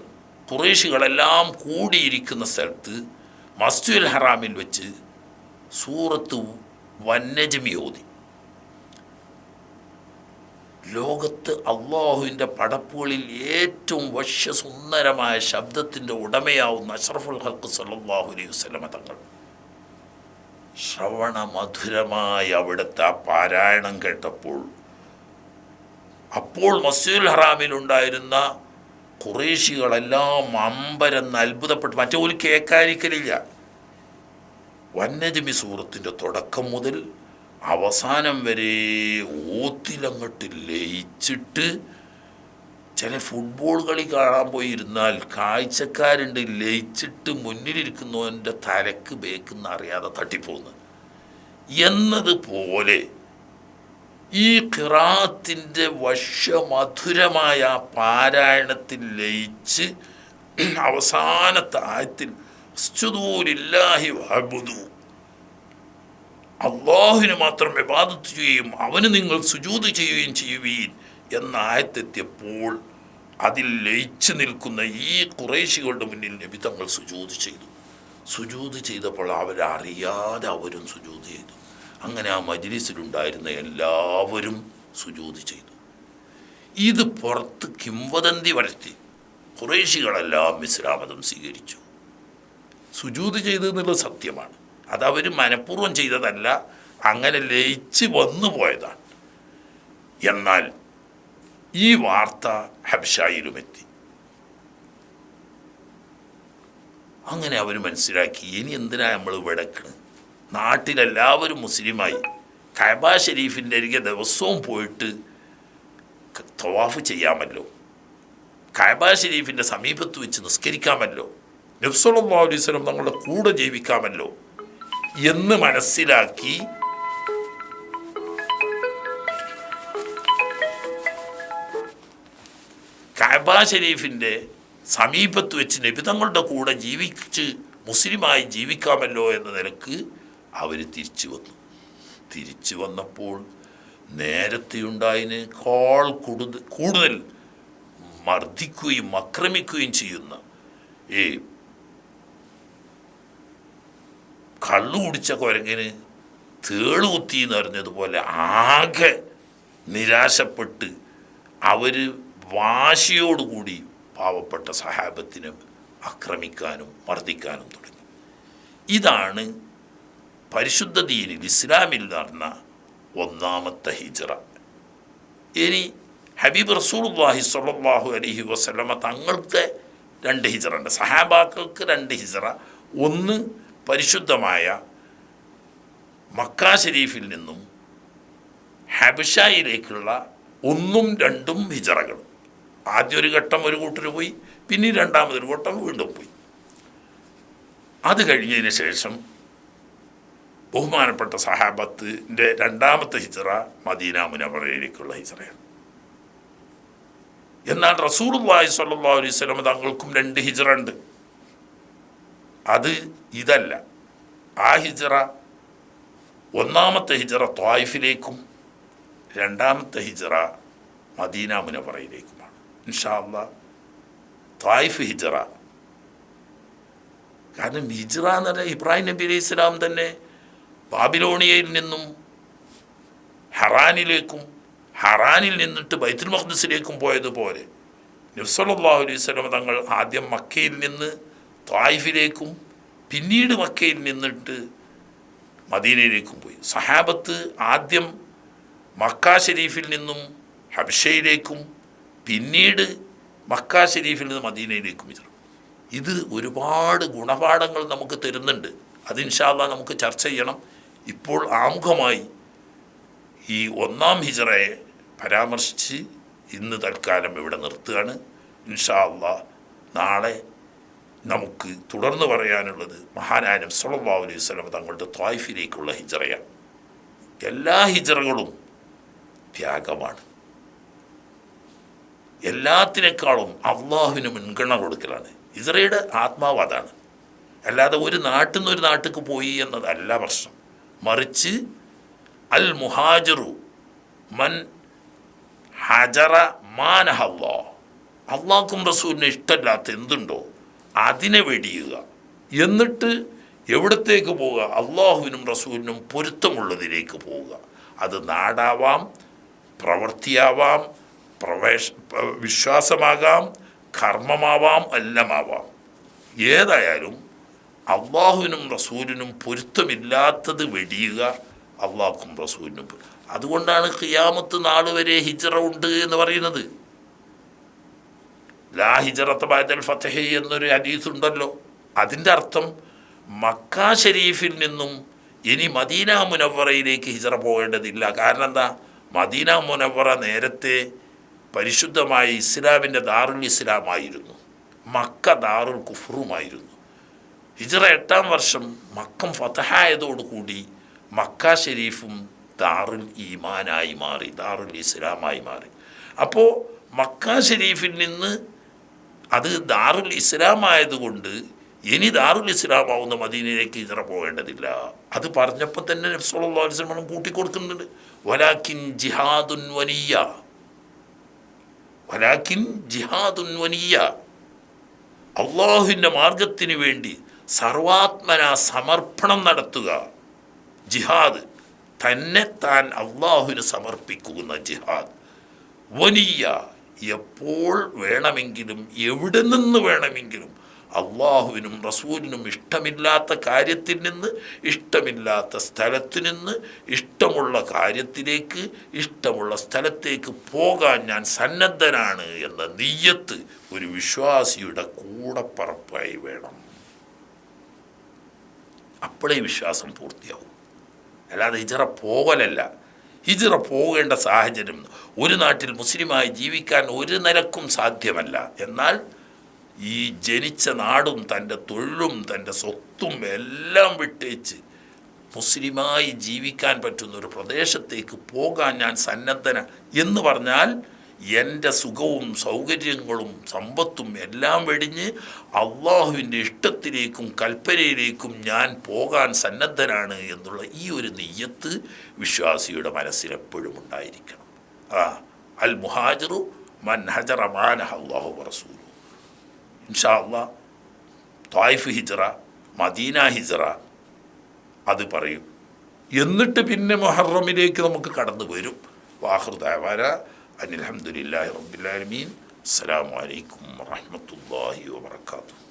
ഖുറൈശികളെല്ലാം കൂടിയിരിക്കുന്ന സ്ഥലത്ത് മസ്ജിദുൽ ഹറാമിൽ വെച്ച് സൂറത്ത് വന്നജ്മി ഓതി. ലോകത്ത് അള്ളാഹുവിൻ്റെ പടപ്പുകളിൽ ഏറ്റവും വശ്യസുന്ദരമായ ശബ്ദത്തിൻ്റെ ഉടമയാവുന്ന അഷ്റഫുൽ ഖൽഖ് സല്ലല്ലാഹു അലൈഹി വസല്ലം തങ്ങൾ ശ്രവണമധുരമായ അവിടുത്തെ ആ പാരായണം കേട്ടപ്പോൾ, അപ്പോൾ മസ്ജിദുൽ ഹറാമിലുണ്ടായിരുന്ന ഖുറൈശികളെല്ലാം അമ്പരന്ന് അത്ഭുതപ്പെട്ടു. മറ്റൊരു കേൾക്കാതിരിക്കലില്ല. വന്നജ്മി സൂറത്തിൻ്റെ തുടക്കം മുതൽ അവസാനം വരെ ഓത്തിലങ്ങോട്ട് ലയിച്ചിട്ട്, ചില ഫുട്ബോൾ കളി കാണാൻ പോയിരുന്നാൽ കാഴ്ചക്കാരുണ്ട് ലയിച്ചിട്ട് മുന്നിലിരിക്കുന്നവൻ്റെ തലക്ക് ബേക്കെന്ന് അറിയാതെ തട്ടിപ്പോകുന്നു എന്നതുപോലെ ഈ ഖിറാഅത്തിൻ്റെ വശ്യമധുരമായ പാരായണത്തിൽ ലയിച്ച് അവസാനത്തെ ആയത്തിൽ ഉസ്ജുദൂ ലില്ലാഹി വഅബ്ദൂ, അള്ളാഹുവിന് മാത്രം ഇബാദത്ത് ചെയ്യുകയും അവന് നിങ്ങൾ സുജൂദ് ചെയ്യുകയും ചെയ്യുവീൻ എന്ന ആയത്തെത്തിയപ്പോൾ അതിൽ ലയിച്ചു നിൽക്കുന്ന ഈ ഖുറൈശികളുടെ മുന്നിൽ നബി തങ്ങൾ സുജൂദ് ചെയ്തു. സുജൂദ് ചെയ്തപ്പോൾ അവരറിയാതെ അവരും സുജൂദ് ചെയ്തു. അങ്ങനെ ആ മജ്ലിസിലുണ്ടായിരുന്ന എല്ലാവരും സുജൂദ് ചെയ്തു. ഇത് പുറത്ത് കിംവദന്തി വരുത്തി. ഖുറൈശികളെല്ലാം ഇസ്ലാം മതം സ്വീകരിച്ചു. സുജൂദ് ചെയ്തതെന്നുള്ളത് സത്യമാണ്. അതവർ മനഃപൂർവ്വം ചെയ്തതല്ല, അങ്ങനെ ലയിച്ച് വന്നു പോയതാണ്. എന്നാൽ ഈ വാർത്ത ഹബ്ശായിലുമെത്തി. അങ്ങനെ അവർ മനസ്സിലാക്കി, ഇനി എന്തിനാ നമ്മൾ വിടക്കണ്? നാട്ടിലെല്ലാവരും മുസ്ലിമായി. കഅബ ഷരീഫിൻ്റെ അരികെ ദിവസവും പോയിട്ട് തവാഫ് ചെയ്യാമല്ലോ, കഅബ ഷരീഫിൻ്റെ സമീപത്ത് വെച്ച് നിസ്കരിക്കാമല്ലോ, നബി സല്ലല്ലാഹു അലൈഹി വസല്ലം തങ്ങളുടെ കൂടെ ജീവിക്കാമല്ലോ എന്ന് മനസ്സിലാക്കി കഅബ ഷരീഫിൻ്റെ സമീപത്ത് വെച്ച് നബി തങ്ങളുടെ കൂടെ ജീവിച്ച് മുസ്ലിമായി ജീവിക്കാമല്ലോ എന്ന നിലക്ക് അവർ തിരിച്ചു വന്നപ്പോൾ നേരത്തെ ഉണ്ടായതിനേക്കാൾ കൂടുതൽ മർദ്ദിക്കുകയും ആക്രമിക്കുകയും ചെയ്യുന്ന കള്ളു കുടിച്ച കുരങ്ങിന് തേള് കുത്തി എന്ന് പറഞ്ഞതുപോലെ ആകെ നിരാശപ്പെട്ട് അവർ വാശിയോടുകൂടി പാവപ്പെട്ട സഹാബത്തിനെ ആക്രമിക്കാനും മർദ്ദിക്കാനും തുടങ്ങി. ഇതാണ് പരിശുദ്ധ ദീനിൽ ഇസ്ലാമിൽ നടന്ന ഒന്നാമത്തെ ഹിജ്റ. ഇനി ഹബീബ് റസൂലുള്ളാഹി സ്വല്ലല്ലാഹു അലൈഹി വസല്ലമ തങ്ങൾക്ക് 2 ഹിജ്റ ഉണ്ട്, സഹാബാക്കൾക്ക് 2 ഹിജ്റ. ഒന്ന് പരിശുദ്ധമായ മക്ക ഷരീഫിൽ നിന്നും ഹബശയിലേക്കുള്ള 1ഉം 2ഉം ഹിജ്റകൾ. ആദ്യം ഒരു ഘട്ടം ഒരു കൂട്ടർ പോയി, പിന്നെ രണ്ടാമതൊരു ഘട്ടം വീണ്ടും പോയി. അത് കഴിഞ്ഞതിന് ശേഷം ബഹുമാനപ്പെട്ട സഹാബത്തിൻ്റെ 2ാമത്തെ ഹിജ്റ മദീന മുനവ്വറയിലേക്കുള്ള ഹിജ്റയാണ്. എന്നാൽ റസൂലുള്ളാഹി സ്വല്ലല്ലാഹു അലൈഹി വസല്ലം തങ്ങൾക്കും 2 ഹിജ്റ ഉണ്ട്. അത് ഇതല്ല. ആ ഹിജ്റ, ഒന്നാമത്തെ ഹിജ്റ ത്വായിഫിലേക്കും 2ാമത്തെ ഹിജ്റ മദീന മുനവ്വറയിലേക്കുമാണ്. ഇൻഷാ അല്ലാഹ് ത്വായിഫ് ഹിജ്റ. കാരണം ഹിജ്റ എന്ന് പറഞ്ഞാൽ ഇബ്രാഹിം നബി അലൈഹി സ്വലാം തന്നെ ബാബിലോണിയയിൽ നിന്നും ഹറാനിലേക്കും ഹറാനിൽ നിന്നിട്ട് ബൈത്തുൽ മഖ്ദിസിലേക്കും പോയതുപോലെ നബി സല്ലല്ലാഹു അലൈഹി വസല്ലം തങ്ങൾ ആദ്യം മക്കയിൽ നിന്ന് ത്വായിഫിലേക്കും പിന്നീട് മക്കയിൽ നിന്നിട്ട് മദീനയിലേക്കും പോയി. സഹാബത്ത് ആദ്യം മക്ക ഷരീഫിൽ നിന്നും ഹബ്ശയിലേക്കും പിന്നീട് മക്ക ഷരീഫിൽ നിന്ന് മദീനയിലേക്കും ഹിജ്റ. ഇത് ഒരുപാട് ഗുണപാഠങ്ങൾ നമുക്ക് തരുന്നുണ്ട്. അത് ഇൻഷാ അല്ലാഹ് നമുക്ക് ചർച്ച ചെയ്യണം. ഇപ്പോൾ ആമുഖമായി ഈ 1ാം ഹിജ്റയെ പരാമർശിച്ച് ഇന്ന് തൽക്കാലം ഇവിടെ നിർത്തുകയാണ്. ഇൻഷാ അല്ലാഹ് നാളെ നമുക്ക് തുടർന്ന് പറയാനുള്ളത് മഹാനായ നബി സല്ലല്ലാഹു അലൈഹി വസല്ലം തങ്ങളുടെ ത്വായിഫിലേക്കുള്ള ഹിജ്റയാണ്. എല്ലാ ഹിജ്റകളും ത്യാഗമാണ്. എല്ലാത്തിനേക്കാളും അള്ളാഹുവിന് മുൻഗണന കൊടുക്കലാണ്. ഹിജ്റയുടെ ആത്മാവ് അതാണ്. അല്ലാതെ ഒരു നാട്ടിൽ നിന്ന് ഒരു നാട്ടിലേക്ക് പോയി എന്നതല്ല പ്രശ്നം. മറിച്ച് അൽ മുഹാജിറു മൻ ഹജറ മാനഹല്ലാ, അള്ളാഹ്ക്കും റസൂലിന് ഇഷ്ടമില്ലാത്ത എന്തുണ്ടോ അതിനെ വെടിയുക. എന്നിട്ട് എവിടത്തേക്ക് പോവുക? അള്ളാഹുവിനും റസൂലിനും പൊരുത്തമുള്ളതിലേക്ക് പോവുക. അത് നാടാവാം, പ്രവൃത്തിയാവാം, വിശ്വാസമാകാം, കർമ്മമാവാം, എല്ലാമാവാം. ഏതായാലും അള്ളാഹുവിനും റസൂലിനും പൊരുത്തമില്ലാത്തത് വെടിയുക, അള്ളാഹ്ക്കും റസൂലിനും. അതുകൊണ്ടാണ് ഖിയാമത്ത് നാൾ വരെ ഹിജ്റ ഉണ്ട് എന്ന് പറയുന്നത്. ലാ ഹിജ്റത ബഅദൽ ഫത്ഹി എന്നൊരു ഹദീസ് ഉണ്ടല്ലോ. അതിൻ്റെ അർത്ഥം മക്ക ഷരീഫിൽ നിന്നും ഇനി മദീന മുനവ്വറയിലേക്ക് ഹിജറ പോകേണ്ടതില്ല. കാരണം എന്താ? മദീന മുനവ്വറ നേരത്തെ പരിശുദ്ധമായ ഇസ്ലാമിൻ്റെ ദാറുൽ ഇസ്ലാമായിരുന്നു, മക്ക ദാറുൽ കുഫറുമായിരുന്നു. ഹിജറ 8-ാം വർഷം മക്കം ഫതഹായതോടുകൂടി മക്ക ഷെരീഫും ദാറുൽ ഈമാനായി മാറി, ദാറുൽ ഇസ്ലാമായി മാറി. അപ്പോൾ മക്ക ഷെരീഫിൽ നിന്ന് അത് ദാറുൽ ഇസ്ലാം ആയതുകൊണ്ട് ഇനി ദാറുൽ ഇസ്ലാം ആവുന്ന മദീനയിലേക്ക് ഹിജറ പോകേണ്ടതില്ല. അത് പറഞ്ഞപ്പോൾ തന്നെ നബി സല്ലല്ലാഹു അലൈഹി വസല്ലം കൂട്ടിക്കൊടുക്കുന്നുണ്ട്. വലാകിൻ ജിഹാദുൻ വനിയ്യ, വലാകിൻ ജിഹാദുൻ വനിയ്യ, അള്ളാഹുവിൻ്റെ മാർഗത്തിന് വേണ്ടി സർവാത്മന സമർപ്പണം നടത്തുക. ജിഹാദ് തന്നെ താൻ അള്ളാഹുവിന് സമർപ്പിക്കുന്ന ജിഹാദ്. വനിയ്യ, എപ്പോൾ വേണമെങ്കിലും എവിടെ നിന്ന് വേണമെങ്കിലും അള്ളാഹുവിനും റസൂലിനും ഇഷ്ടമില്ലാത്ത കാര്യത്തിൽ നിന്ന്, ഇഷ്ടമില്ലാത്ത സ്ഥലത്തു നിന്ന് ഇഷ്ടമുള്ള കാര്യത്തിലേക്ക്, ഇഷ്ടമുള്ള സ്ഥലത്തേക്ക് പോകാൻ ഞാൻ സന്നദ്ധനാണ് എന്ന നിയ്യത്ത് ഒരു വിശ്വാസിയുടെ കൂടപ്പറപ്പായി വേണം. അപ്പോഴേ വിശ്വാസം പൂർത്തിയാവും. അല്ലാതെ ഹിജറ പോകലല്ല. ഹിജറ പോകേണ്ട സാഹചര്യം ഒരു നാട്ടിൽ മുസ്ലിമായി ജീവിക്കാൻ ഒരു നിലക്കും സാധ്യമല്ല. എന്നാൽ ഈ ജനിച്ച നാടും തൻ്റെ തൊഴിലും തൻ്റെ സ്വത്തും എല്ലാം വിട്ടേച്ച് മുസ്ലിമായി ജീവിക്കാൻ പറ്റുന്ന ഒരു പ്രദേശത്തേക്ക് പോകാൻ ഞാൻ സന്നദ്ധന എന്ന് പറഞ്ഞാൽ എൻ്റെ സുഖവും സൗകര്യങ്ങളും സമ്പത്തും എല്ലാം വെടിഞ്ഞ് അള്ളാഹുവിൻ്റെ ഇഷ്ടത്തിലേക്കും കൽപ്പനയിലേക്കും ഞാൻ പോകാൻ സന്നദ്ധനാണ് എന്നുള്ള ഈ ഒരു നിയ്യത്ത് വിശ്വാസിയുടെ മനസ്സിലെപ്പോഴും ഉണ്ടായിരിക്കണം. അൽ മുഹാജിറു മൻ ഹജറ മാ നഹ അല്ലാഹു വറസൂലുഹു. ഇൻഷാ അല്ലാഹ് ത്വായിഫ് ഹിജ്റ, മദീന ഹിജ്റ അത് പറയും. എന്നിട്ട് പിന്നെ മുഹറമിലേക്ക് നമുക്ക് കടന്നു വരും. വാഖിറു ദഅവാന അനിൽ ഹംദുലില്ലാഹി റബ്ബിൽ ആലമീൻ. അസ്സലാമു അലൈക്കും വറഹ്മത്തുള്ളാഹി വബറകാതുഹു.